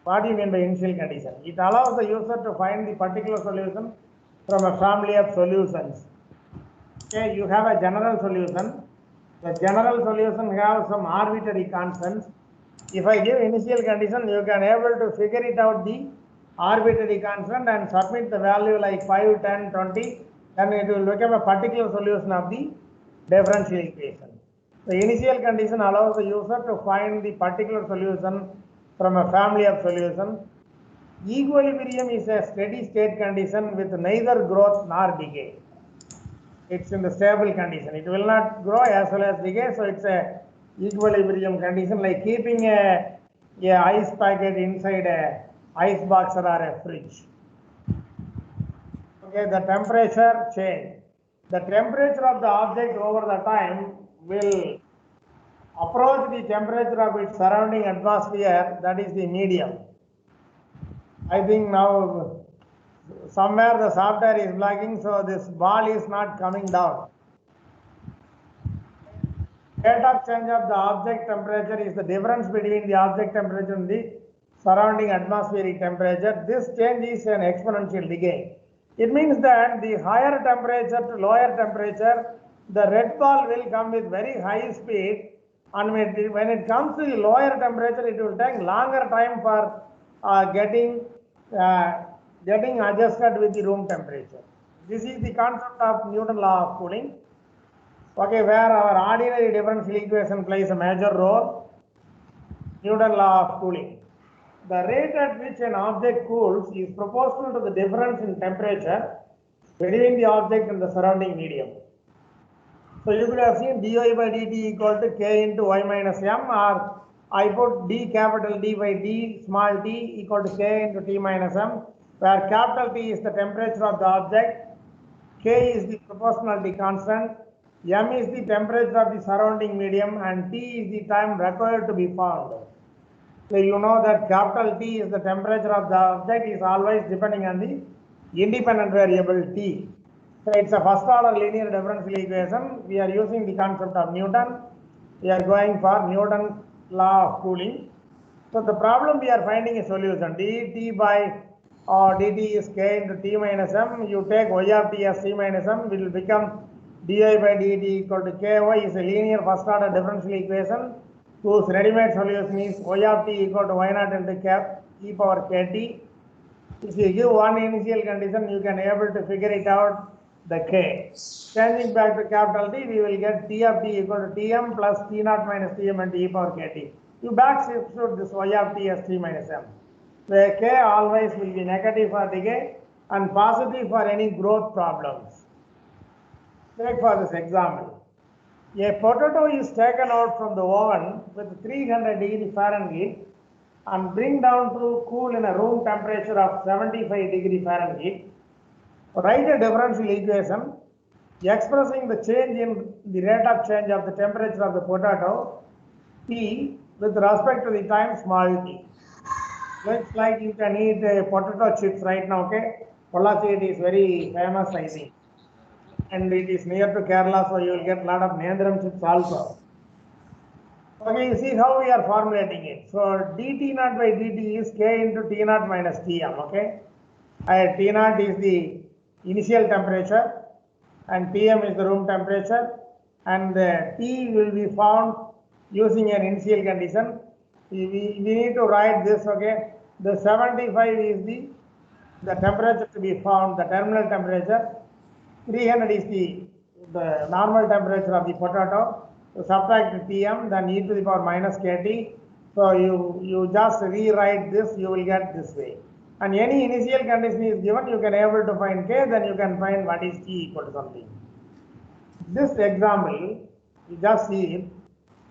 What do you mean by initial condition? It allows the user to find the particular solution from a family of solutions. Okay, you have a general solution. The general solution has some arbitrary constants. If I give initial condition, you can able to figure it out the arbitrary constant and submit the value like 5, 10, 20, then it will become a particular solution of the differential equation. The initial condition allows the user to find the particular solution from a family of solutions. Equilibrium is a steady state condition with neither growth nor decay. It's in the stable condition. It will not grow as well as decay, so it's a equilibrium condition, like keeping a ice packet inside a ice box or a fridge. Okay, the temperature change. The temperature of the object over the time will approach the temperature of its surrounding atmosphere, that is the medium. I think now somewhere the software is lagging, so this ball is not coming down. Rate of change of the object temperature is the difference between the object temperature and the surrounding atmospheric temperature. This change is an exponential decay. It means that the higher temperature to lower temperature, the red ball will come with very high speed, and when it comes to the lower temperature, it will take longer time for getting adjusted with the room temperature. This is the concept of Newton law of cooling. Okay, where our ordinary differential equation plays a major role. Newton law of cooling. The rate at which an object cools is proportional to the difference in temperature between the object and the surrounding medium. So you could have seen dy by dt equal to k into y minus m, or I put d capital D by d small t equal to k into t minus m, where capital T is the temperature of the object, k is the proportionality constant, m is the temperature of the surrounding medium, and t is the time required to be found. So you know that capital T is the temperature of the object is always depending on the independent variable t. So it's a first order linear differential equation. We are using the concept of Newton. We are going for Newton's law of cooling. So the problem we are finding a solution. dt by dt is k into t minus m. You take y of t as t minus m, will become dy by dt equal to ky is a linear first order differential equation whose ready-made solution is y of t equal to y naught into cap e power kt. If you give one initial condition, you can able to figure it out the k. Changing back to capital T, we will get t of t equal to tm plus t naught minus tm into e power kt. You back substitute this y of t as t minus m, where k always will be negative for decay and positive for any growth problems. Take for this example. A potato is taken out from the oven with 300 degree Fahrenheit and bring down to cool in a room temperature of 75 degree Fahrenheit. Write a differential equation expressing the change in the rate of change of the temperature of the potato T with respect to the time small t. Looks like you can eat potato chips right now, okay? Pollachi, it is very famous, I think. And it is near to Kerala, so you will get a lot of Nendram chips also. Okay, you see how we are formulating it. So dt naught by dt is k into t naught minus tm, okay? T naught is the initial temperature and tm is the room temperature, and T will be found using an initial condition. We need to write this, okay? The 75 is the temperature to be found, the terminal temperature. 300 is the normal temperature of the potato. So subtract Tm, then e to the power minus kt. So you just rewrite this, you will get this way. And any initial condition is given, you can able to find k, then you can find what is t equal to something. This example, you just see it.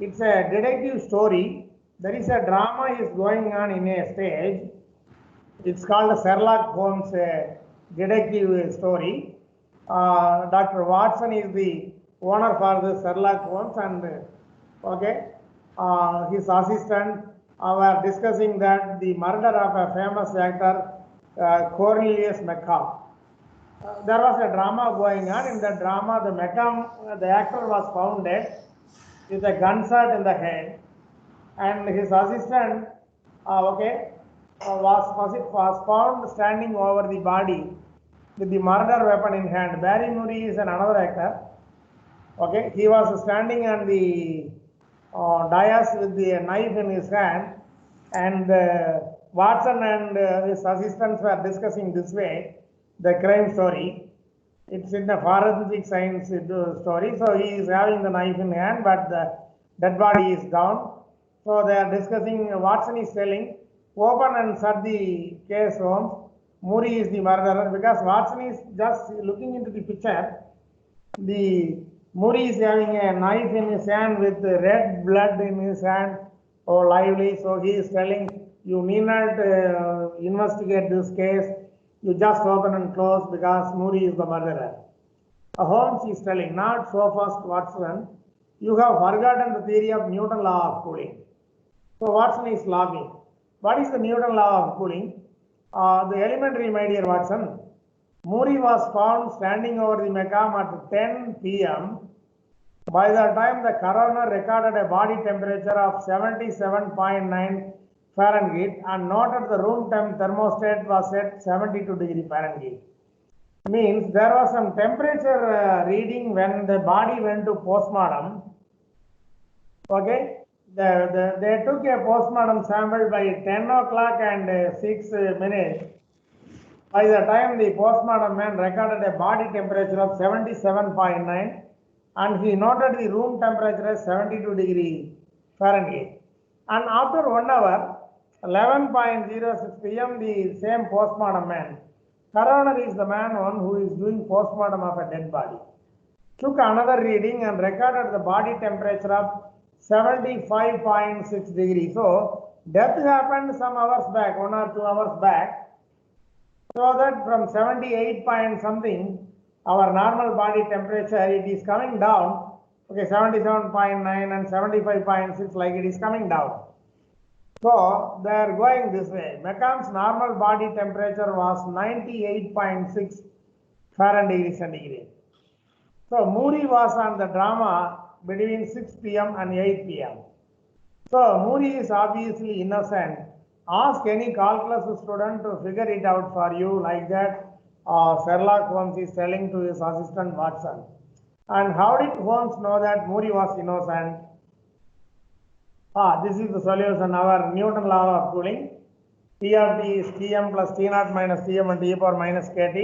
It's a detective story. There is a drama is going on in a stage. It's called Sherlock Holmes detective story. Dr. Watson is the owner for the Sherlock Holmes, and his assistant were discussing that the murder of a famous actor, Cornelius Macomb. There was a drama going on. In the drama, the actor was found dead with a gunshot in the head, and his assistant was found standing over the body with the murder weapon in hand. Barry Murray is another actor. Okay, he was standing on the dais with the knife in his hand, and Watson and his assistants were discussing this way the crime story. It's in the forensic science story. So he is having the knife in hand, but the dead body is down. So they are discussing. Watson is telling, open and shut the case, Holmes. Murray is the murderer, because Watson is just looking into the picture. The Murray is having a knife in his hand with red blood in his hand, lively. So he is telling, you need not investigate this case. You just open and close, because Murray is the murderer. Holmes is telling, not so fast, Watson. You have forgotten the theory of Newton law of cooling. So Watson is laughing. What is the Newton law of cooling? The elementary, my dear Watson. Murray was found standing over the Macomb at 10 p.m. By the time the coroner recorded a body temperature of 77.9 Fahrenheit and noted the room thermostat was set 72 degree Fahrenheit. Means there was some temperature reading when the body went to postmortem. Okay, they took a postmortem sample by 10 o'clock and 6 minutes. By the time the postmortem man recorded a body temperature of 77.9 and he noted the room temperature as 72 degree Fahrenheit. And after 1 hour, 11.06 p.m., the same postmortem man, coroner is the one who is doing postmortem of a dead body, took another reading and recorded the body temperature of 75.6 degrees. So death happened some hours back, 1 or 2 hours back. So that from 78 point something, our normal body temperature, it is coming down. Okay, 77.9 and 75.6, like it is coming down. So they are going this way. Macomb's normal body temperature was 98.6 Fahrenheit centigrade. So Muri was on the drama between 6 p.m. and 8 p.m. So Muri is obviously innocent. Ask any calculus student to figure it out for you like that. Sherlock Holmes is telling to his assistant Watson. And how did Holmes know that Muri was innocent? This is the solution. Our Newton law of cooling. T of T is Tm plus T0 minus Tm and T power minus Kt.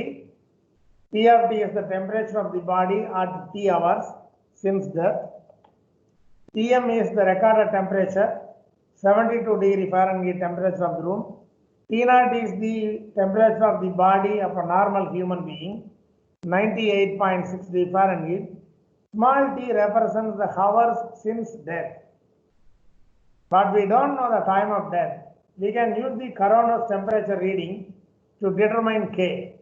T of T is the temperature of the body at T hours since death. Tm is the recorded temperature, 72 degree Fahrenheit temperature of the room. T0 is the temperature of the body of a normal human being, 98.6 degree Fahrenheit. Small t represents the hours since death. But we don't know the time of death. We can use the coroner's temperature reading to determine K.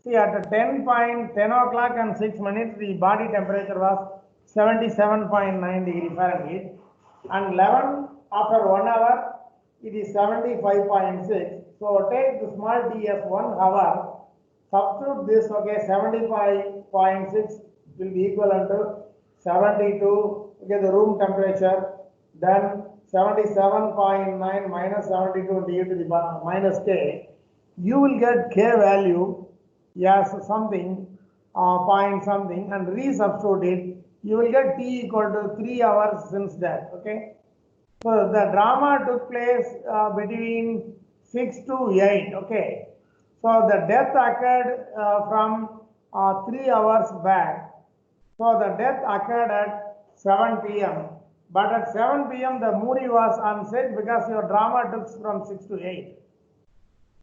See, at 10 o'clock and 6 minutes, the body temperature was 77.9 degree Fahrenheit. And 11 after 1 hour, it is 75.6. So take the small t as 1 hour. Substitute this, okay, 75.6 will be equivalent to 72, okay, the room temperature. Then 77.9 minus 72 due to the minus K, you will get K value as something, point something, and resubstitute it. You will get T equal to 3 hours since death. Okay. So the drama took place between 6 to 8. Okay. So the death occurred from 3 hours back. So the death occurred at 7 p.m. But at 7 p.m. the Muri was on set because your drama took from 6 to 8.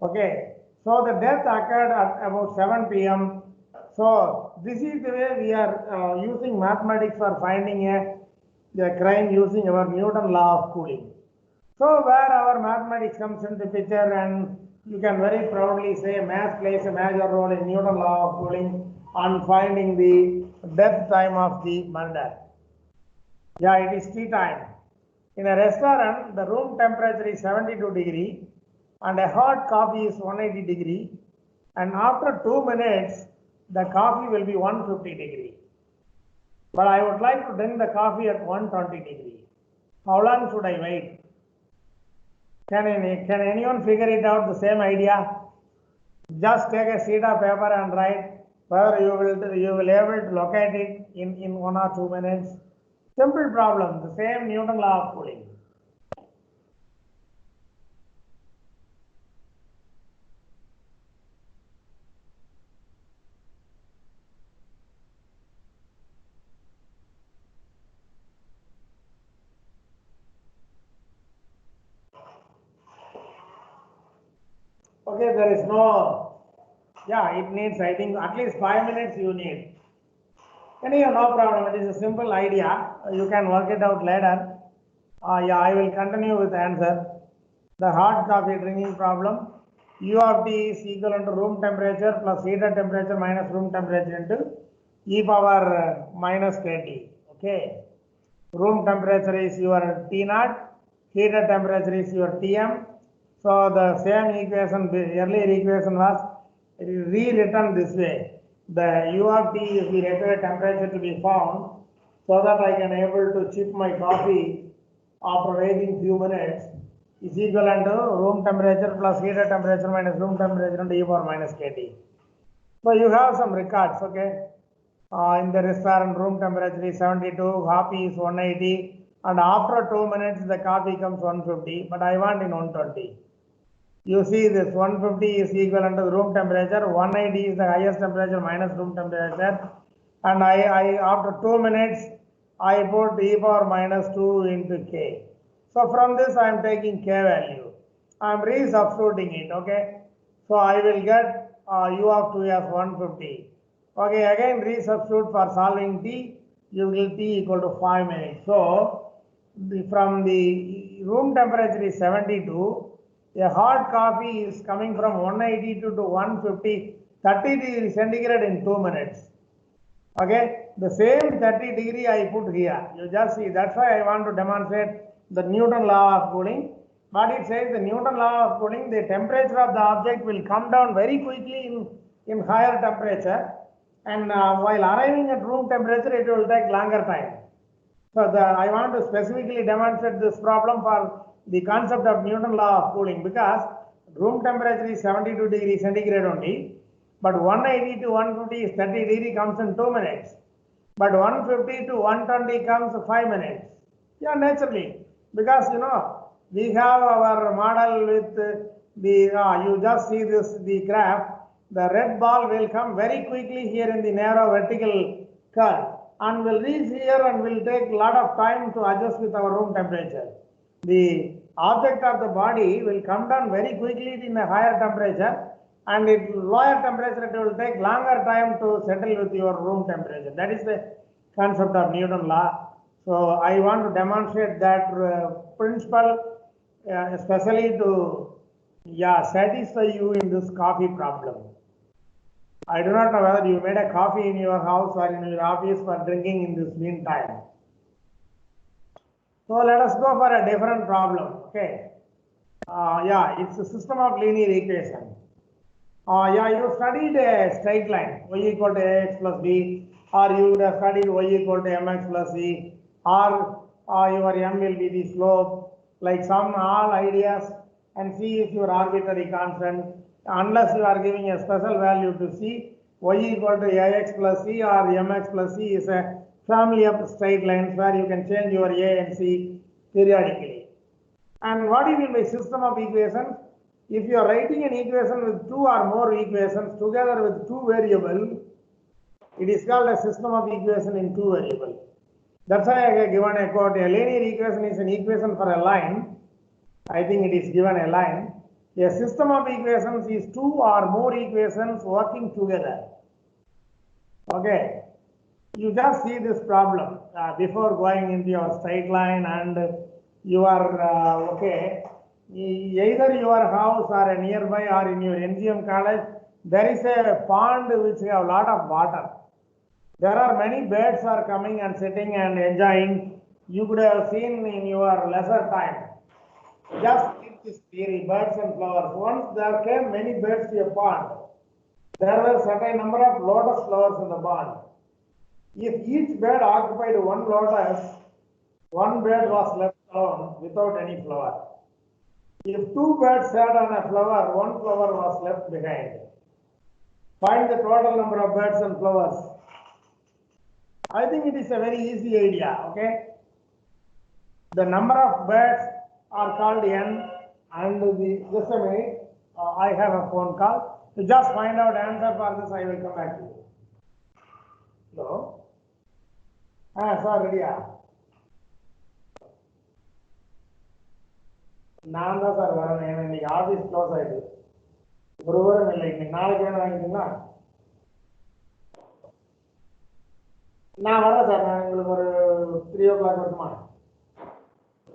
Okay. So the death occurred at about 7 p.m. So this is the way we are using mathematics for finding a crime using our Newton law of cooling. So where our mathematics comes into picture, and you can very proudly say math plays a major role in Newton law of cooling on finding the death time of the murder. Yeah, it is tea time. In a restaurant, the room temperature is 72 degree and a hot coffee is 180 degree. And after 2 minutes, the coffee will be 150 degree. But I would like to drink the coffee at 120 degree. How long should I wait? Can anyone figure it out, the same idea? Just take a sheet of paper and write whether you will able to locate it in 1 or 2 minutes. Simple problem, the same Newton law of cooling. Okay, there is no, yeah, it needs, I think, at least 5 minutes you need. Anyway, no problem. It is a simple idea. You can work it out later. Yeah, I will continue with the answer. The hot coffee drinking problem. U of T is equal to room temperature plus heated temperature minus room temperature into e power minus Kt. Okay. Room temperature is your T0. Heated temperature is your Tm. So the same equation, the earlier equation was rewritten this way. The U of T is the required temperature to be found so that I can able to chip my coffee after waiting few minutes is equivalent to room temperature plus heated temperature minus room temperature into E power minus Kt. So you have some records, okay? In the restaurant, room temperature is 72, coffee is 180, and after 2 minutes the coffee comes 150, but I want in 120. You see this 150 is equivalent to the room temperature, 180 is the highest temperature minus room temperature, and I after 2 minutes I put e power minus 2 into k. So from this I am taking k value. I am resubstituting it, okay. So I will get u of 2 as 150. Okay, again resubstitute for solving t, you will t equal to 5 minutes. So from the room temperature is 72. A hot coffee is coming from 180 to 150, 30 degree centigrade in 2 minutes. Okay, the same 30 degree I put here. You just see, that's why I want to demonstrate the Newton law of cooling. But it says the Newton law of cooling, the temperature of the object will come down very quickly in higher temperature and while arriving at room temperature, it will take longer time. So I want to specifically demonstrate this problem for the concept of Newton law of cooling, because room temperature is 72 degrees centigrade only, but 180 to 150 is 30 degree comes in 2 minutes, but 150 to 120 comes 5 minutes. Yeah, naturally, because we have our model with you just see this, the graph, the red ball will come very quickly here in the narrow vertical curve and will reach here and will take a lot of time to adjust with our room temperature. The object of the body will come down very quickly in a higher temperature, and at lower temperature it will take longer time to settle with your room temperature. That is the concept of Newton law. So I want to demonstrate that principle especially to satisfy you in this coffee problem. I do not know whether you made a coffee in your house or in your office for drinking in this meantime. So let us go for a different problem. Okay. It's a system of linear equation. You studied a straight line, y equal to ax plus b, or you would have studied y equal to mx plus c, or your m will be the slope, like some all ideas, and c is your arbitrary constant, unless you are giving a special value to c. Y equal to ax plus c or mx plus c is a family of straight lines where you can change your a and c periodically. And what do you mean by system of equations? If you are writing an equation with two or more equations together with two variables, it is called a system of equation in two variables. That's why I have given a quote. A linear equation is an equation for a line. I think it is given a line. A system of equations is two or more equations working together. Okay. You just see this problem before going into your straight line, and you are okay. Either your house or a nearby or in your NGM college, there is a pond which have a lot of water. There are many birds are coming and sitting and enjoying. You could have seen in your leisure time. Just keep this theory, birds and flowers. Once there came many birds to a pond, there were certain number of lotus flowers in the pond. If each bird occupied one lotus, one bird was left alone without any flower. If two birds sat on a flower, one flower was left behind. Find the total number of birds and flowers. I think it is a very easy idea, okay? The number of birds are called n, and just a minute, I have a phone call. To just find out answer for this, I will come back to you. Hello? Sorry, நான் தான் sir வரேன். ஏன்னா இன்னைக்கு office close ஆயிடுது, ஒருவரும் இல்லை. இன்னைக்கு நாளைக்கு வேணும் வாங்கிட்டீங்களா? நான் வரேன் சார். நான் உங்களுக்கு ஒரு 3 o'clock வருமா?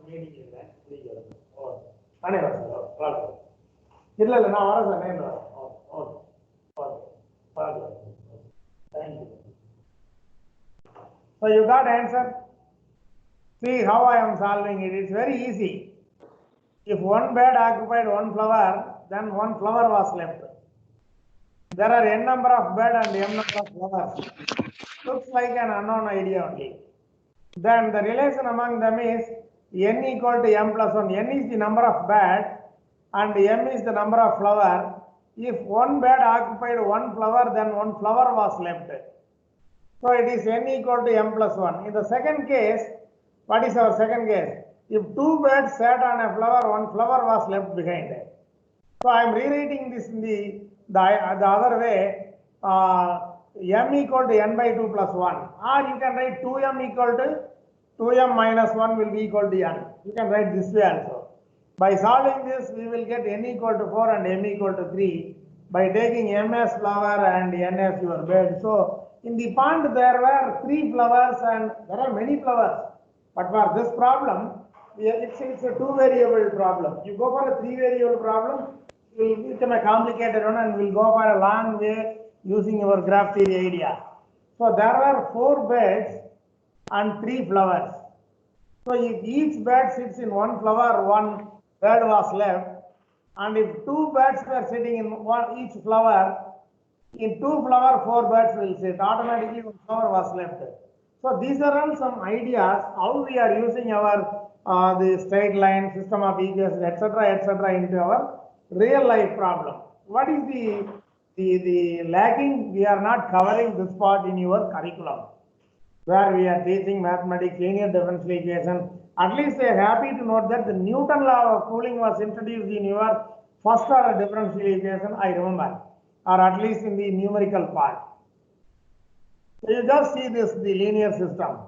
மீட்டிங் இல்லை, 3 ஓ நானே வரேன் சார். இல்லை நான் வரேன் சார், நேரில் வரேன். Okay okay thank you. So you got answer? See how I am solving it. It's very easy. If one bird occupied one flower, then one flower was left. There are n number of birds and m number of flowers. Looks like an unknown idea only. Then the relation among them is n equal to m plus 1. N is the number of birds and m is the number of flower. If one bird occupied one flower, then one flower was left. So it is n equal to m plus 1. In the second case, what is our second case? If two birds sat on a flower, one flower was left behind. So I am rewriting this in the other way. M equal to n by 2 plus 1. Or you can write 2m equal to 2m minus 1 will be equal to n. You can write this way also. By solving this, we will get n equal to 4 and m equal to 3 by taking m as flower and n as your bird. So in the pond there were 3 flowers and there are many flowers. But for this problem, it's a 2 variable problem. You go for a 3 variable problem, it will become a complicated one and will go for a long way using our graph theory idea. So there were 4 birds and 3 flowers. So if each bird sits in one flower, one bird was left. And if 2 birds were sitting in each flower, In 2 flower, 4 birds will sit. Automatically, 1 flower was left. So these are all some ideas how we are using our the straight line system of equations, etc., into our real life problem. What is the lacking? We are not covering this part in your curriculum, where we are teaching mathematics, linear differential equation. At least they are happy to note that the Newton law of cooling was introduced in your first order differential equation, I remember, or at least in the numerical part. So you just see this, the linear system.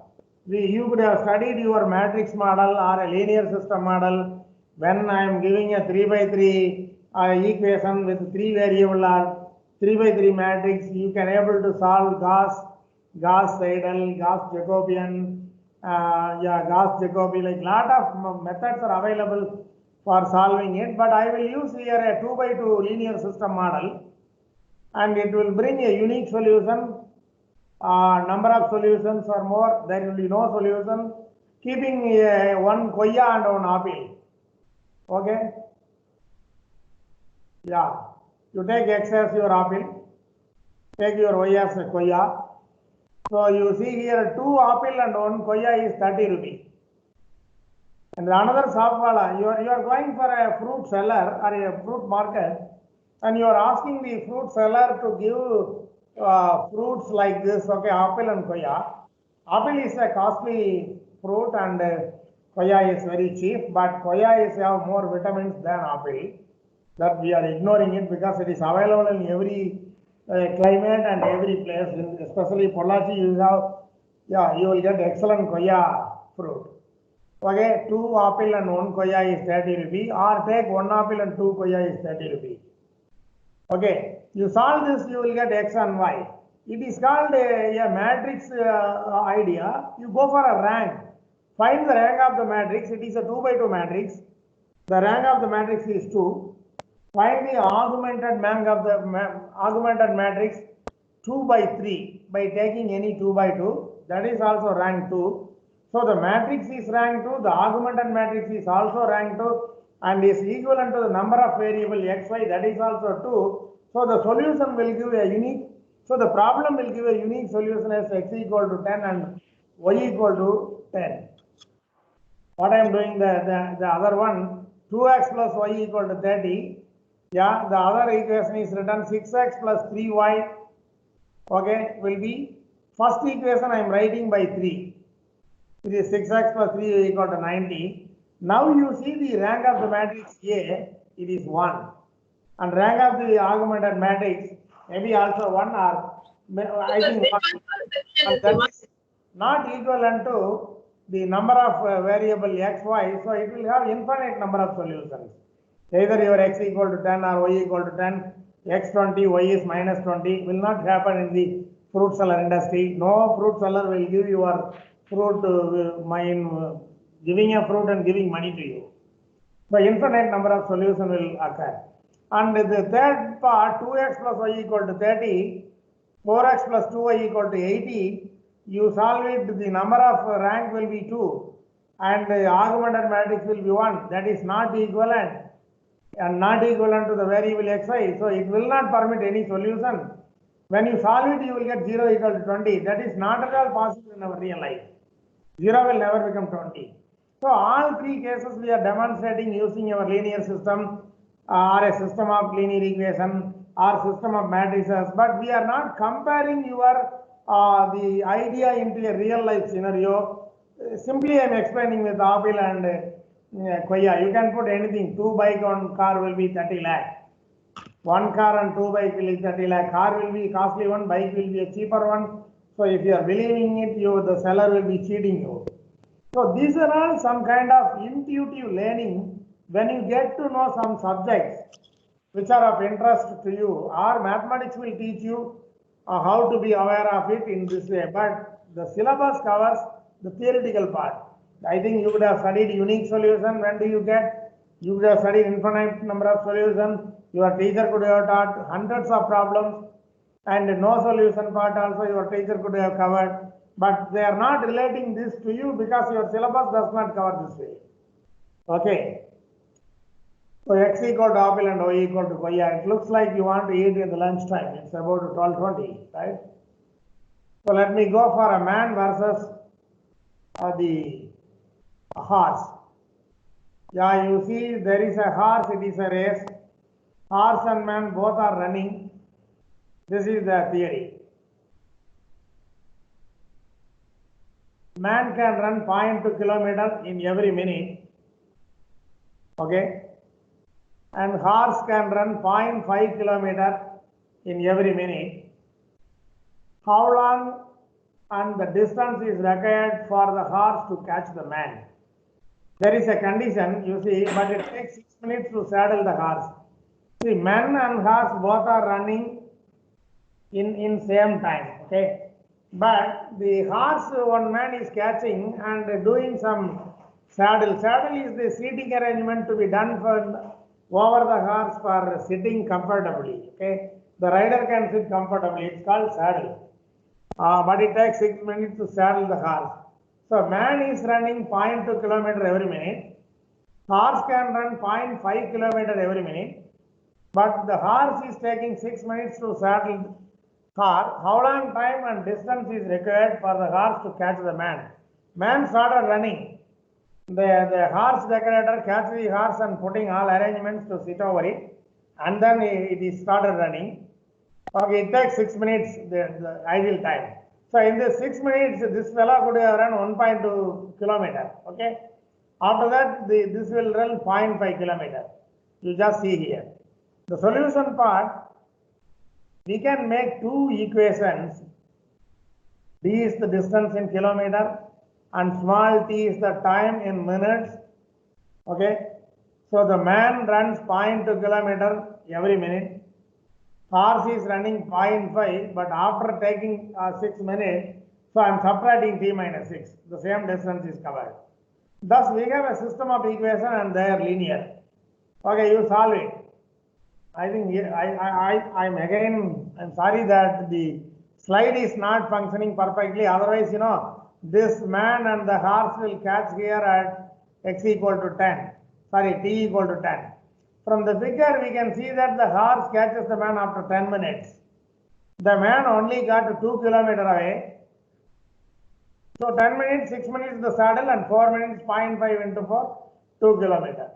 You could have studied your matrix model or a linear system model when I am giving a 3 by 3 equation with 3 variable or 3 by 3 matrix. You can able to solve Gauss-Seidel, Gauss-Jacobian, Gauss-Jacobi, like lot of methods are available for solving it, but I will use here a 2 by 2 linear system model, and it will bring a unique solution. Number of solutions or more, there will be no solution, keeping one koya and one apple. Okay? Yeah. You take X as your apple, take your Y as a koya. So you see here 2 apple and 1 koya is 30 rupees. And another shopwala, you are going for a fruit seller or a fruit market, and you are asking the fruit seller to give fruits like this, okay, apple and koya. Apple is a costly fruit and koya is very cheap, but koya is have more vitamins than apple. That we are ignoring it because it is available in every climate and every place, especially Pollachi, you will get excellent koya fruit. Okay, 2 apple and 1 koya is 30 rupees, or take 1 apple and 2 koya is 30 rupees. Okay, you solve this, you will get X and Y. It is called a matrix idea. You go for a rank. Find the rank of the matrix. It is a 2 by 2 matrix. The rank of the matrix is 2. Find the augmented rank of the augmented matrix 2 by 3 by taking any 2 by 2. That is also rank 2. So the matrix is rank 2. The augmented matrix is also rank 2. And is equivalent to the number of variable xy, that is also 2. So the solution will give a unique, so the problem will give a unique solution as x equal to 10 and y equal to 10. What I am doing, the other one, 2x plus y equal to 30. Yeah, the other equation is written 6x plus 3y, okay, will be, first equation I am writing by 3. It is 6x plus 3 equal to 90. Now you see the rank of the matrix A, it is 1. And rank of the augmented matrix, maybe also 1 or I think 1. And that is not equivalent to the number of variable x, y, so it will have infinite number of solutions. Either your x equal to 10 or y equal to 10, x 20, y is minus 20, will not happen in the fruit seller industry. No fruit seller will give your fruit giving a fruit and giving money to you. So infinite number of solutions will occur. And the third part, 2x plus y equal to 30, 4x plus 2y equal to 80, you solve it, the number of rank will be 2 and the augmented matrix will be 1. That is not equivalent and not equivalent to the variable xy. So it will not permit any solution. When you solve it, you will get 0 equal to 20. That is not at all possible in our real life. 0 will never become 20. So all 3 cases we are demonstrating using our linear system or a system of linear equation or system of matrices, but we are not comparing your the idea into a real life scenario. Simply I am explaining with apple and koya. You can put anything. 2 bike on car will be 30 lakh. 1 car and 2 bike will be 30 lakh. Car will be costly one, bike will be a cheaper one. So if you are believing it, the seller will be cheating you. So these are all some kind of intuitive learning when you get to know some subjects which are of interest to you, or mathematics will teach you how to be aware of it in this way. But the syllabus covers the theoretical part. I think you would have studied unique solution. When do you get? You would have studied infinite number of solutions. Your teacher could have taught hundreds of problems, and no solution part also your teacher could have covered. But they are not relating this to you because your syllabus does not cover this way. Okay. So x equal to apple and y equal to koya. It looks like you want to eat in the lunchtime. It's about 12:20, right? So let me go for a man versus the horse. Yeah, you see there is a horse, it is a race. Horse and man both are running. This is the theory. Man can run 0.2 kilometers in every minute. Okay. And horse can run 0.5 kilometers in every minute. How long and the distance is required for the horse to catch the man? There is a condition, you see, but it takes 6 minutes to saddle the horse. See, man and horse both are running in same time, okay? But the horse, one man is catching and doing some saddle. Saddle is the seating arrangement to be done for over the horse for sitting comfortably, okay? The rider can sit comfortably, it's called saddle. But it takes 6 minutes to saddle the horse. So man is running 0.2 kilometer every minute. Horse can run 0.5 kilometer every minute. But the horse is taking 6 minutes to saddle horse. How long time and distance is required for the horse to catch the man? Man started running. The horse decorator catch the horse and putting all arrangements to sit over it. And then it is started running. Okay, it takes 6 minutes, the ideal time. So in the 6 minutes, this fellow could have run 1.2 kilometer. Okay. After that, this will run 0.5 kilometer. You just see here. The solution part, we can make two equations. D is the distance in kilometer and small t is the time in minutes. Okay. So the man runs 0.2 kilometer every minute. Horse is running 0.5, but after taking 6 minutes, so I am subtracting t minus 6. The same distance is covered. Thus, we have a system of equation and they are linear. Okay, you solve it. I think I'm sorry that the slide is not functioning perfectly. Otherwise, you know, this man and the horse will catch here at x equal to 10. Sorry, t equal to 10. From the figure, we can see that the horse catches the man after 10 minutes. The man only got 2 kilometers away. So 10 minutes, 6 minutes the saddle and 4 minutes, 0.5 into 4, 2 kilometers.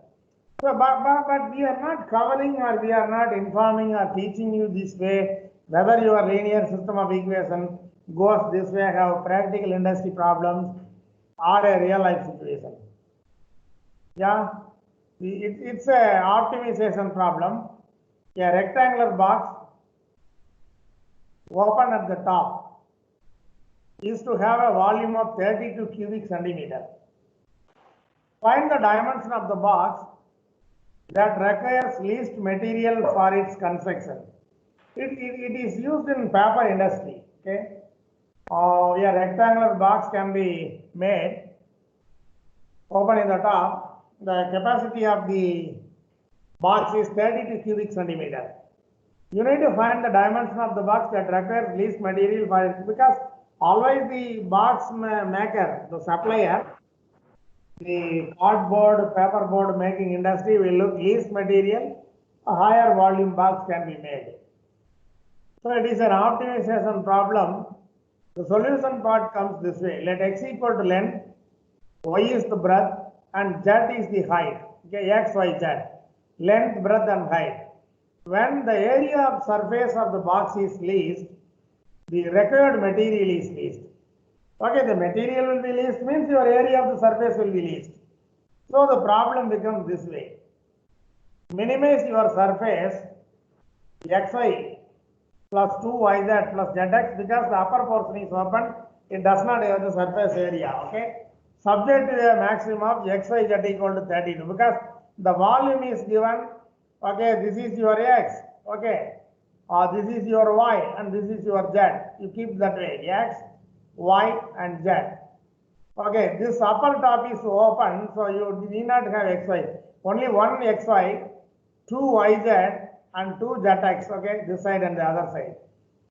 So, but we are not covering or we are not informing or teaching you this way, whether your linear system of equation goes this way, have practical industry problems or a real life situation. Yeah. It's a optimization problem. A rectangular box open at the top is to have a volume of 32 cubic centimeter. Find the dimension of the box that requires least material for its construction. It is used in paper industry. Okay, a rectangular box can be made open in the top. The capacity of the box is 32 cubic centimeter. You need to find the dimension of the box that requires least material for it, because always the box maker, the supplier, the cardboard, paperboard making industry will look least material, a higher volume box can be made. So it is an optimization problem. The solution part comes this way. Let x equal to length, y is the breadth, and z is the height. Okay, x, y, z. Length, breadth, and height. When the area of surface of the box is least, the required material is least. Okay, the material will be least means your area of the surface will be least. So the problem becomes this way. Minimize your surface xy plus 2yz plus zx, because the upper portion is open, it does not have the surface area. Okay. Subject to a maximum of xy z equal to 32, because the volume is given. Okay, this is your x. Okay, this is your y and this is your z. You keep that way, x, y and z. Okay, this upper top is open, so you need not have xy. Only one xy, 2 yz and 2 zx. Okay, this side and the other side.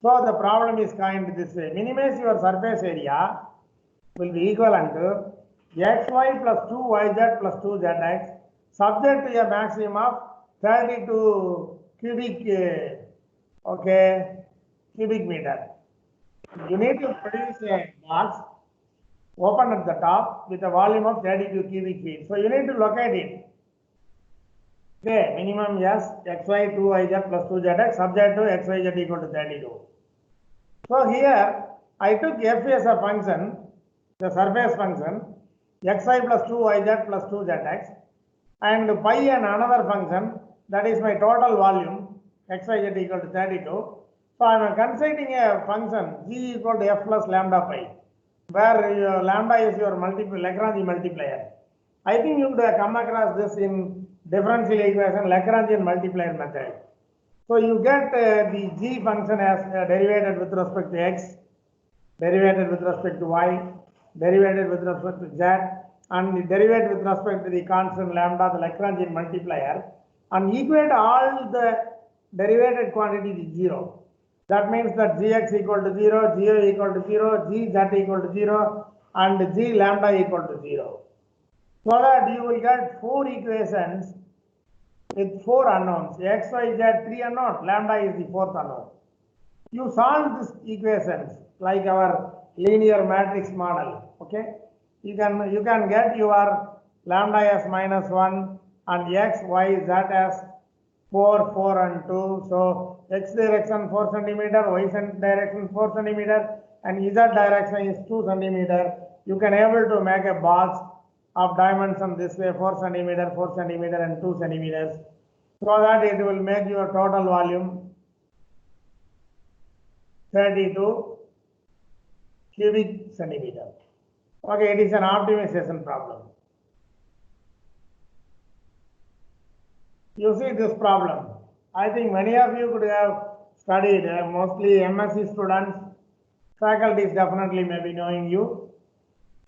So the problem is kind this way. Minimize your surface area will be equivalent to xy plus 2yz plus 2zx subject to a maximum of 32 cubic, cubic meter. You need to produce a box open at the top with a volume of 32 cubic feet. So you need to locate it. Okay, minimum yes, xy 2yz plus 2zx subject to xyz equal to 32. So here I took f as a function, the surface function, xy plus 2yz plus 2zx, and pi and another function, that is my total volume, xyz equal to 32. So I am considering a function g equal to f plus lambda pi, where lambda is your Lagrange multiplier. I think you would have come across this in differential equation Lagrangian multiplier method. So you get the g function as derivated with respect to x, derivated with respect to y, derivated with respect to z, and derivated with respect to the constant lambda, the Lagrangian multiplier, and equate all the derivated quantity to 0. That means that gx equal to 0, g equal to 0, gz equal to 0, and g lambda equal to 0. So that you will get 4 equations with 4 unknowns, x, y, z, 3 unknowns, lambda is the 4th unknown. You solve these equations like our linear matrix model, okay? You can get your lambda as -1 and x, y, z as 4, 4 and 2. So x direction 4 centimeter, y direction 4 centimeter, and z direction is 2 centimeter. You can able to make a box of dimension this way, 4 centimeter, 4 centimeter, and 2 centimeters, so that it will make your total volume 32 cubic centimeter. Okay, it is an optimization problem. You see this problem. I think many of you could have studied, mostly MSc students, faculties definitely may be knowing you.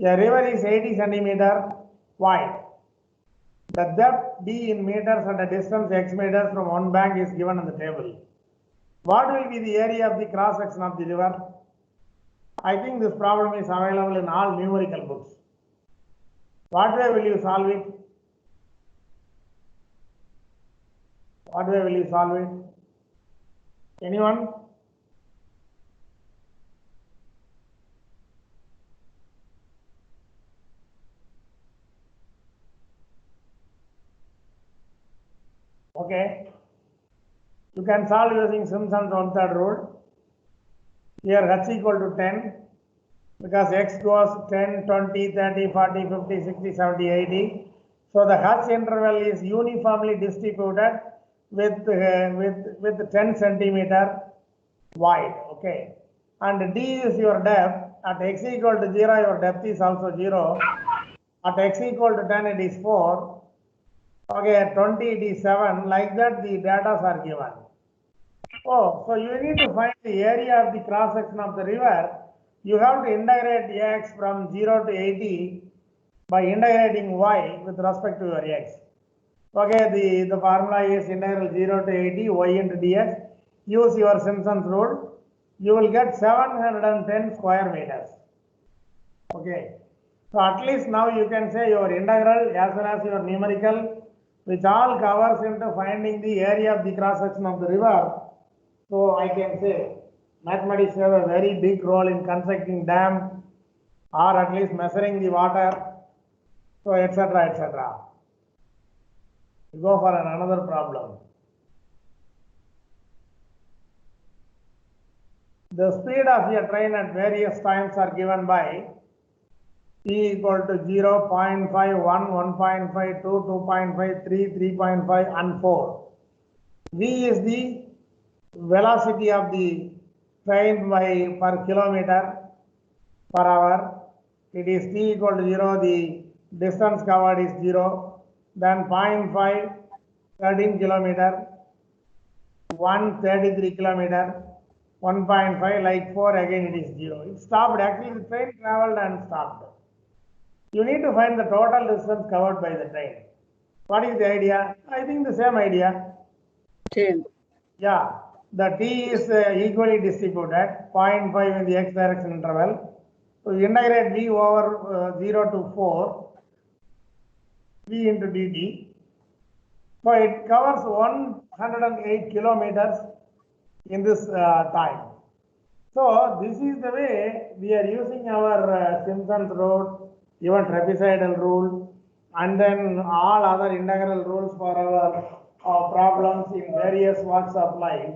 A river is 80 centimeter wide. The depth d in meters and the distance x meters from one bank is given on the table. What will be the area of the cross section of the river? I think this problem is available in all numerical books. What way will you solve it? What way will you solve it? Anyone? Okay. You can solve using Simpson's 1/3 rule. Here h equal to 10 because x goes 10, 20, 30, 40, 50, 60, 70, 80. So the h interval is uniformly distributed with 10 centimeter wide. Okay. And d is your depth. At x equal to 0, your depth is also 0. At x equal to 10, it is 4. Okay, at 20 it is 7. Like that the data are given. Oh, so you need to find the area of the cross section of the river. You have to integrate x from 0 to 80 by integrating y with respect to your x. Okay, the formula is integral 0 to 80 y into dx. Use your Simpson's rule. You will get 710 square meters. Okay, so at least now you can say your integral as well as your numerical, which all covers into finding the area of the cross section of the river. So I can say mathematics have a very big role in constructing dam or at least measuring the water, so etc. etc. We go for another problem. The speed of a train at various times are given by t equal to 0, 0.5, 1, 1.5, 2, 2.5, 3, 3.5 and 4. V is the velocity of the train by per kilometer per hour. It is t equal to 0, the distance covered is 0, then 0.5, 13 kilometer, 1, 33 kilometer, 1.5, like 4, again it is 0. It stopped, actually the train traveled and stopped. You need to find the total distance covered by the train. What is the idea? I think the same idea. Same. Yeah, the t is equally distributed, 0.5 in the x direction interval. So you integrate v over 0 to 4, v into dt. So it covers 108 kilometers in this time. So this is the way we are using our Simpson's Road, even trapezoidal rule, and then all other integral rules for our problems in various walks of life.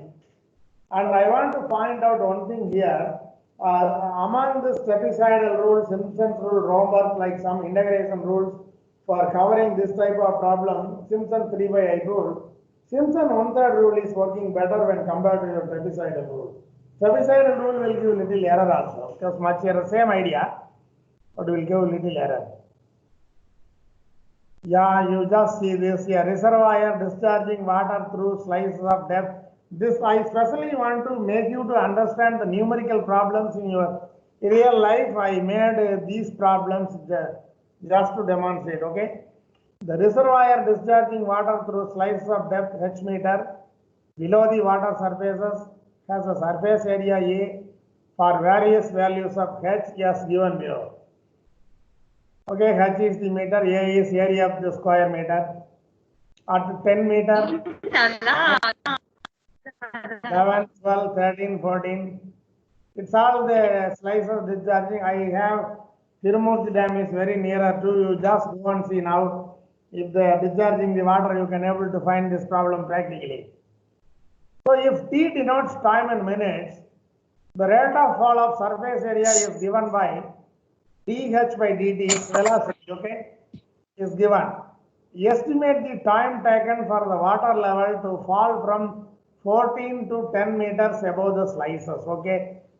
And I want to point out one thing here. Among this trapezoidal rule, Simpson's rule, Romberg, like some integration rules for covering this type of problem, Simpson 3/8 rule, Simpson 1/3 rule is working better when compared to your trapezoidal rule. Trapezoidal rule will give little error also, because much error, same idea, but will give little error. Yeah, you just see this here, reservoir discharging water through slices of depth. This I especially want to make you to understand the numerical problems in your real life. I made these problems just to demonstrate, okay? The reservoir discharging water through slices of depth h meter below the water surfaces has a surface area A for various values of h as given below. Okay, h is the meter, A is area of the square meter. At 10 meter, 11, 12, 13, 14. It's all the slices discharging. I have Tirumurti Dam is very nearer to you. Just go and see now. If they are discharging the water, you can able to find this problem practically. So if T denotes time in minutes, the rate of fall of surface area is given by dH by dt, is velocity, okay, is given. Estimate the time taken for the water level to fall from 14 to 10 meters above the slices, okay.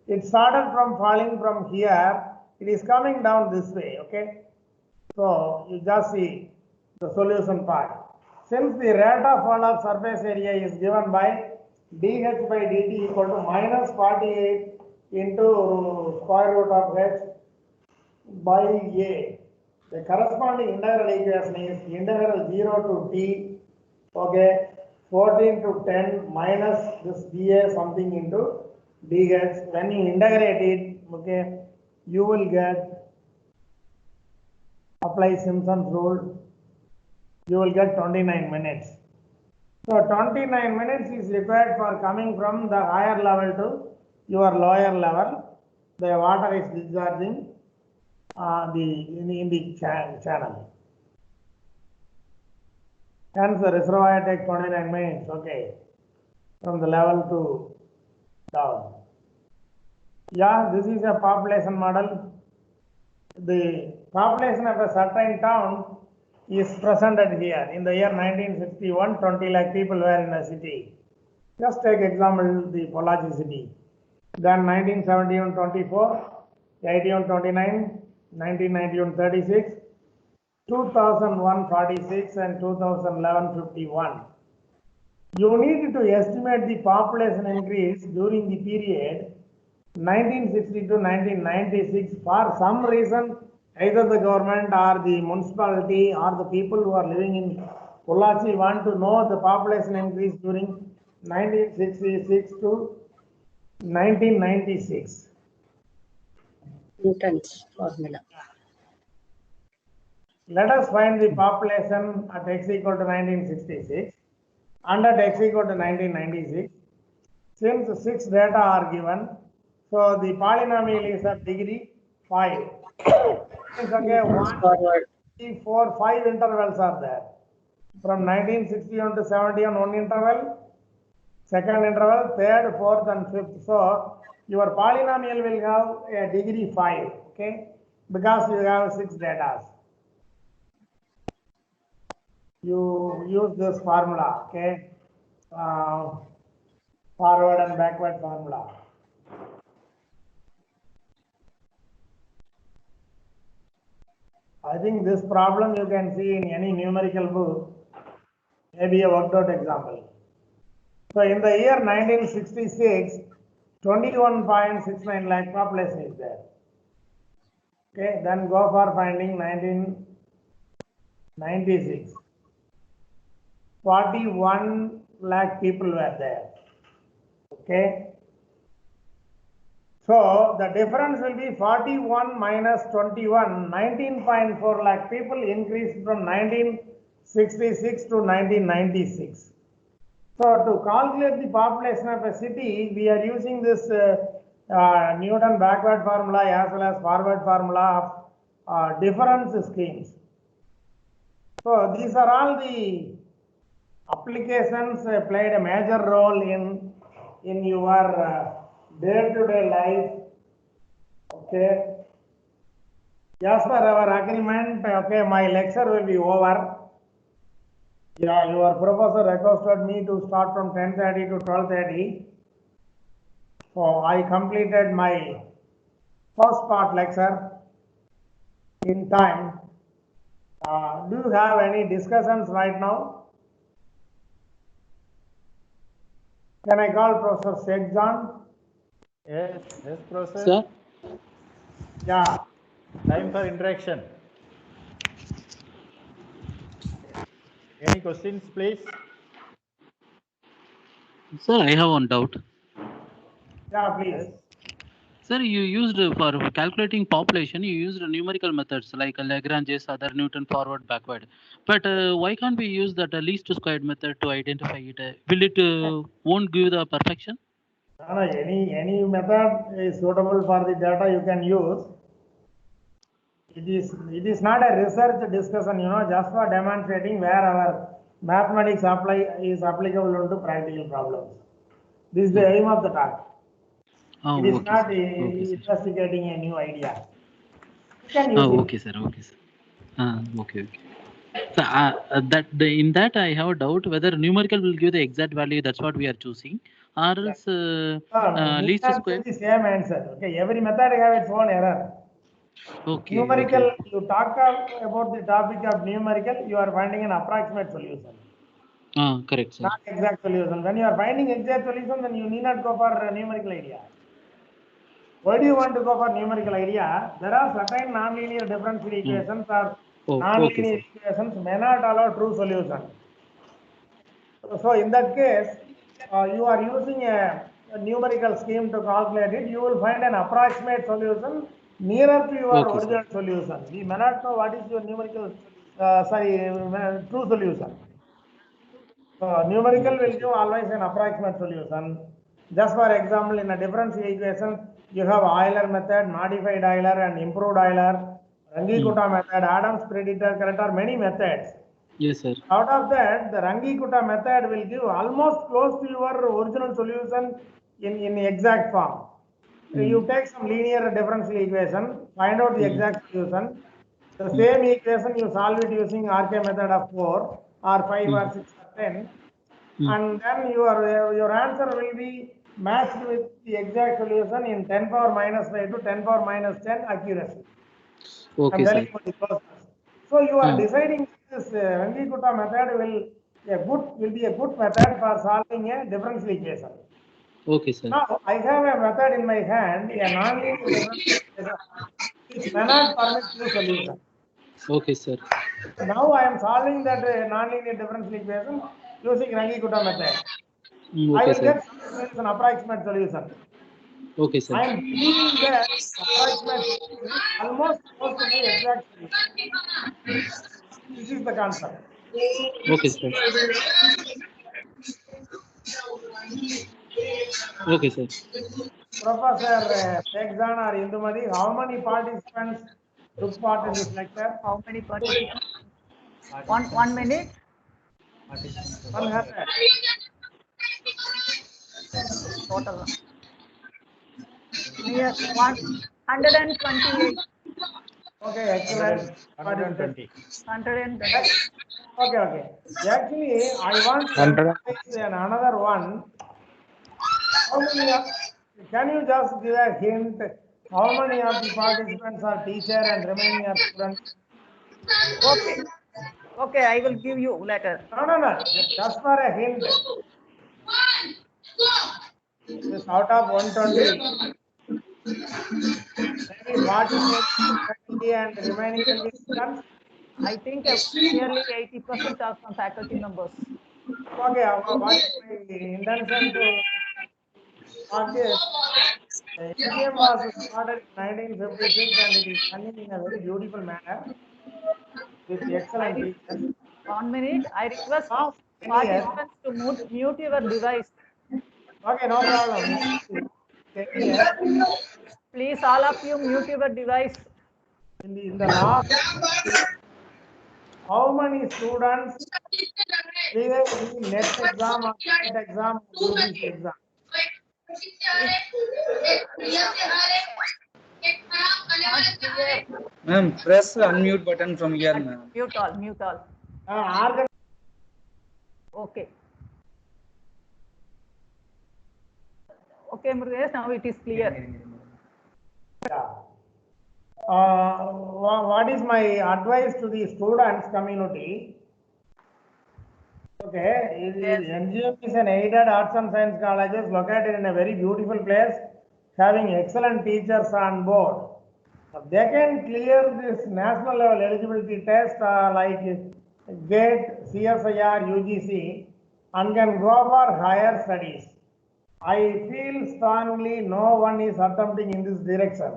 It started from falling from here, it is coming down this way, okay. So you just see the solution part. Since the rate of fall of surface area is given by dH by dt equal to minus 48 into square root of h by a. The corresponding integral equation is integral 0 to t, okay, 14 to 10 minus this dA something into dH. When you integrate it, okay, you will get, apply Simpson's rule, you will get 29 minutes. So 29 minutes is required for coming from the higher level to your lower level. The water is discharging in the channel. Hence the reservoir takes 29 minutes, okay, from the level to down. Yeah, this is a population model. The population of a certain town is presented here. In the year 1961, 20 lakh people were in a city. Just take example, the Pollachi city. Then 1971, 24, 81, 29, 1991, 36, 2001, 46, and 2011, 51. You need to estimate the population increase during the period 1960 to 1996. For some reason, either the government or the municipality or the people who are living in Pollachi want to know the population increase during 1966 to 1996. Newton's formula. Let us find the population at x equal to 1966 and at x equal to 1996. Since 6 data are given, so the polynomial is at degree 5. It's okay, 1, 2, 3, 4, 5 intervals are there. From 1961 to 71, one interval, second interval, third, fourth, and fifth. So your polynomial will have a degree 5, okay, because you have 6 data. You use this formula, okay, forward and backward formula. I think this problem you can see in any numerical book, maybe a worked out example. So in the year 1966, 21.69 lakh population is there. Okay, then go for finding 1996. 41 lakh people were there. Okay. So the difference will be 41 minus 21, 19.4 lakh people increased from 1966 to 1996. So to calculate the population of a city, we are using this Newton backward formula as well as forward formula of difference schemes. So these are all the applications played a major role in your day-to-day life. Okay. As per our agreement, okay, my lecture will be over. Yeah, your professor requested me to start from 10:30 to 12:30. So I completed my first part lecture in time. Do you have any discussions right now? Can I call Professor Sheikh John? Yes, Professor. Sir? Yeah. Time for interaction. Any questions, please? Sir, I have one doubt. Yeah, please. Sir, you used for calculating population, you used numerical methods like Lagrange's, other Newton forward, backward. But why can't we use that least squared method to identify it? Will it won't give the perfection? No, any method is suitable for the data you can use. It is not a research discussion, just for demonstrating where our mathematics is applicable to practical problems. This is the aim of the talk. Oh, It is okay, not sir. Okay, sir. investigating a new idea. You can use Oh, it. okay, sir. Okay, sir. Okay. So in that I have a doubt whether numerical will give the exact value. That's what we are choosing, or else Need least not square. give the same answer. Okay, every method have its own error. Okay. Numerical, Okay. you talk about the topic of numerical, you are finding an approximate solution. Correct, sir. Not exact solution. When you are finding exact solution, then you need not go for a numerical idea. Why do you want to go for numerical idea? There are certain nonlinear differential equations or Oh, okay, nonlinear sir. equations may not allow true solution. So in that case, you are using a numerical scheme to calculate it. You will find an approximate solution nearer to your Okay, original sir. solution. We may not know what is your numerical, true solution. Numerical Okay, will sir. give always an approximate solution. Just for example, in a differential equation, you have Euler method, modified Euler, and improved Euler, Runge-Kutta method, Adams predictor, correct, or many methods. Yes, sir. Out of that, the Runge-Kutta method will give almost close to your original solution in exact form. You take some linear differential equation, find out the exact solution. The same equation you solve it using RK method of 4 or 5 or 6 or 10, and then your answer will be matched with the exact solution in 10 power minus 5 to 10 power minus 10 accuracy. Okay, I'm telling sir. you the closeness. So you are deciding this Runge-Kutta method will be a good method for solving a differential equation. Okay, sir. Now I have a method in my hand, a nonlinear differential equation, which may not permit true solution. Okay, sir. Now I am solving that nonlinear differential equation using Runge-Kutta method. I Okay, will sir. get some solution, approximate solution. Okay, sir. I am believing that approximate solution is almost close to my exact solution. This is the concept. Okay, sir. Okay, sir. Professor Shekhzan or Indumadi, how many participants took part in this lecture? How many participants? 1 minute. 100. Total. Near 128. Okay, excellent. 120. 120. Okay. Actually, I want to 100. emphasize another one. How many can you just give a hint? How many of the participants are teacher and remaining are students? Okay. Okay, I will give you later. No. Just for a hint. This out of 120, maybe 40, maybe 20 and remaining will be students. I think nearly 80% are from faculty members. Okay, what is my intention to talk is, AGM was started in 1956 and it is running in a very beautiful manner with excellent teachers. 1 minute. I request Last 10 years. participants to mute your device. Okay, no problem. 10 years. Please, all of you, mute your device. In the last, how many students cleared the NET exam or NET exam, UGC exam? Not clear. Ma'am, press unmute button from here, ma'am. Mute all, mute all. Okay. Okay, Murugesh, now it is clear. What is my advice to the students community? Okay, NGM is an aided arts and science college located in a very beautiful place, having excellent teachers on board. They can clear this national level eligibility test like GATE, CSIR, UGC, and can go for higher studies. I feel strongly no one is attempting in this direction.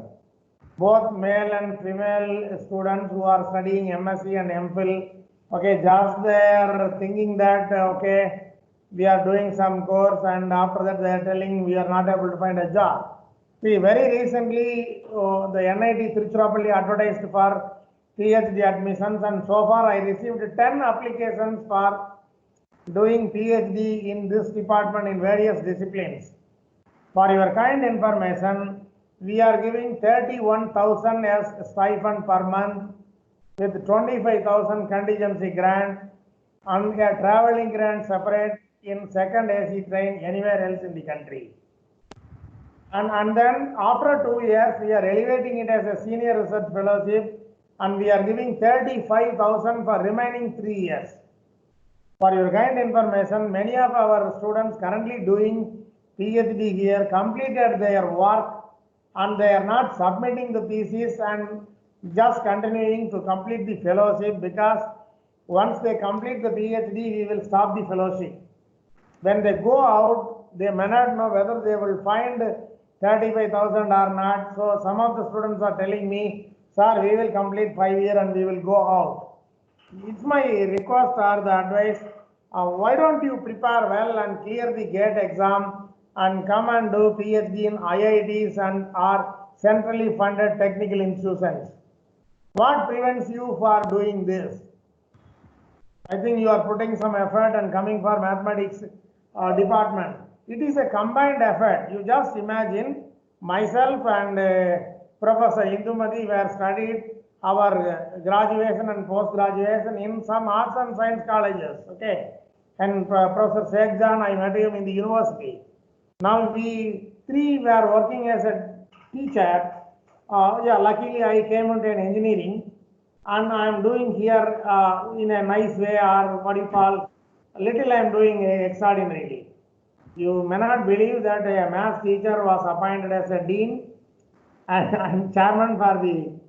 Both male and female students who are studying MSc and MPhil, okay, just they are thinking that, okay, we are doing some course and after that they are telling we are not able to find a job. See, very recently, the NIT Tiruchirappalli advertised for PhD admissions, and so far I received 10 applications for doing PhD in this department in various disciplines. For your kind information, we are giving 31,000 as stipend per month with 25,000 contingency grant and a traveling grant separate in second AC train anywhere else in the country. And then after 2 years, we are elevating it as a senior research fellowship and we are giving 35,000 for remaining 3 years. For your kind information, many of our students currently doing PhD here completed their work and they are not submitting the thesis and just continuing to complete the fellowship because once they complete the PhD, we will stop the fellowship. When they go out, they may not know whether they will find 35,000 or not. So some of the students are telling me, sir, we will complete 5 years and we will go out. It's my request or the advice, why don't you prepare well and clear the GATE exam and come and do PhD in IITs and are centrally funded technical institutions. What prevents you for doing this? I think you are putting some effort and coming for mathematics department. It is a combined effort. You just imagine myself and Professor Indumati were studied our graduation and post-graduation in some arts and science colleges, okay? And Professor Sheikh Jan, I met him in the university. Now we three were working as a teacher. Luckily I came into an engineering and I am doing here in a nice way, or what you call, little I am doing extraordinarily. You may not believe that a math teacher was appointed as a dean and I am chairman for the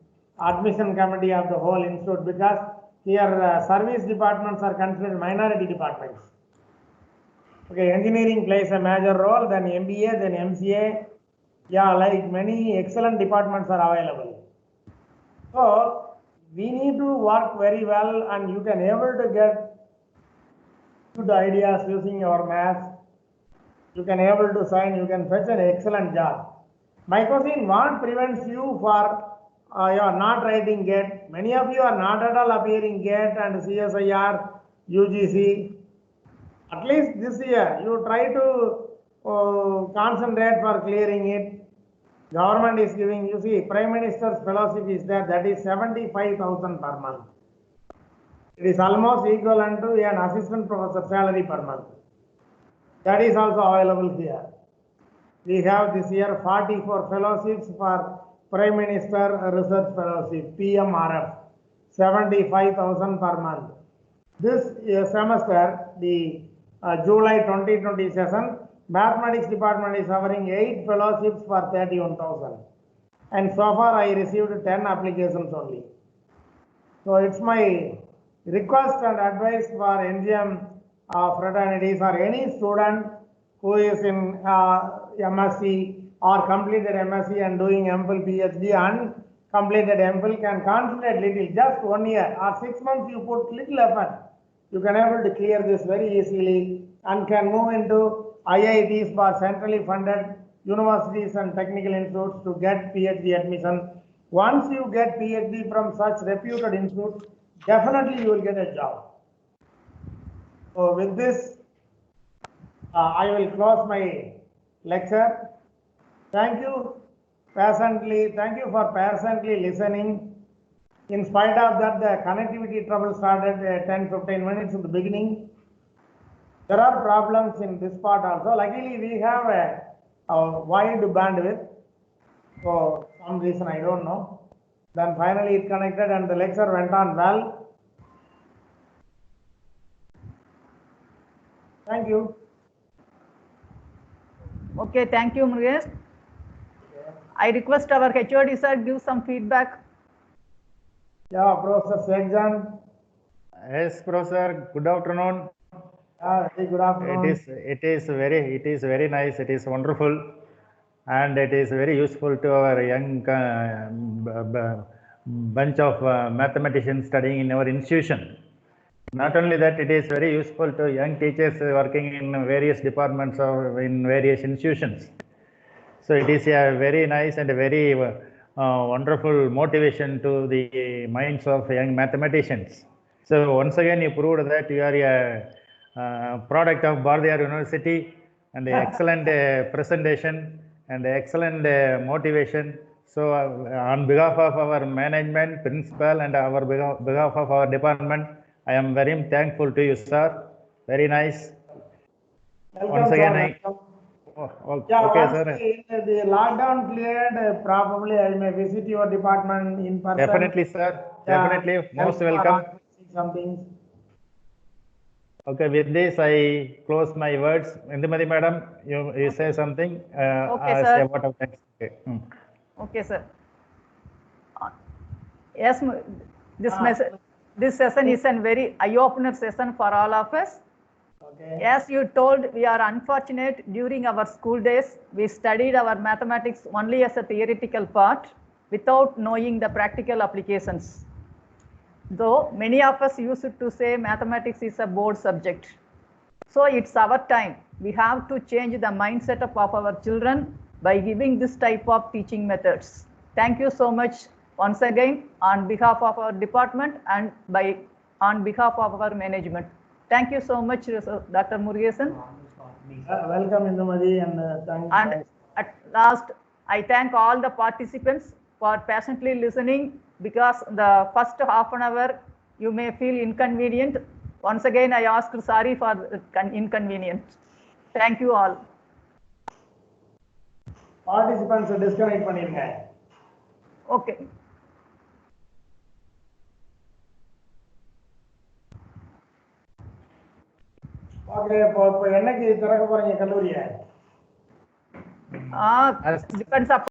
admission committee of the whole institute because here service departments are considered minority departments. Okay, engineering plays a major role, then MBA, then MCA. Yeah, like many excellent departments are available. So we need to work very well and you can able to get good ideas using your maths. You can able to sign, you can fetch an excellent job. My question, what prevents you for you are not writing GATE? Many of you are not at all appearing GATE and CSIR, UGC. At least this year, you try to concentrate for clearing it. Government is giving, you see, Prime Minister's fellowship is there, that is 75,000 per month. It is almost equivalent to an assistant professor salary per month. That is also available here. We have this year 44 fellowships for Prime Minister Research Fellowship, PMRF, 75,000 per month. This semester, the July 2020 session, Mathematics department is offering 8 fellowships for 31,000. And so far I received 10 applications only. So it's my request and advice for NGM fraternities or any student who is in MSc or completed MSc and doing MPhil, PhD and completed MPhil can concentrate little, just 1 year or 6 months you put little effort you can able to clear this very easily and can move into IITs or centrally funded universities and technical institutes to get PhD admission. Once you get PhD from such reputed institutes, definitely you will get a job. So with this, I will close my lecture. Thank you Thank you for patiently listening. In spite of that, the connectivity trouble started 10-15 minutes in the beginning. There are problems in this part also. Luckily, we have a wide bandwidth. For some reason, I don't know. Then finally it connected and the lecture went on well. Thank you. Okay, thank you, Murugesh. I request our HOD sir give some feedback. Yeah, Professor Sekjan. Yes, Professor. Good afternoon. Very good afternoon. It is very nice. It is wonderful, and it is very useful to our young bunch of mathematicians studying in our institution. Not only that, it is very useful to young teachers working in various departments or in various institutions. So it is a very nice and a very wonderful motivation to the minds of young mathematicians. So once again, you proved that you are a product of Bardiyar University, and the excellent presentation and the excellent motivation. So on behalf of our management, principal, and our behalf of our department, I am very thankful to you, sir. Very nice. Welcome, Once again, sir. Yeah, okay, once sir. the lockdown cleared, probably I may visit your department in person. Definitely, sir. Definitely. Most welcome. Something. Okay, with this, I close my words. Indumati madam, you say something? Okay, sir. Say what next. Okay. Okay, sir. Yes, this session is a very eye-opener session for all of us. Okay. As you told, we are unfortunate during our school days. We studied our mathematics only as a theoretical part without knowing the practical applications. Though many of us used to say mathematics is a board subject. So it's our time. We have to change the mindset of our children by giving this type of teaching methods. Thank you so much once again on behalf of our department and on behalf of our management. Thank you so much, Dr. Murugesan. Welcome, Indumati, and thank you. And at last, I thank all the participants for patiently listening, because the first half an hour you may feel inconvenient. Once again, I ask sorry for the inconvenience. Thank you all. Participants disconnect பண்ணிருங்க. Okay. Okay, இப்போ என்னைக்கு திறக்க போறீங்க கல்லூரியை? Depends upon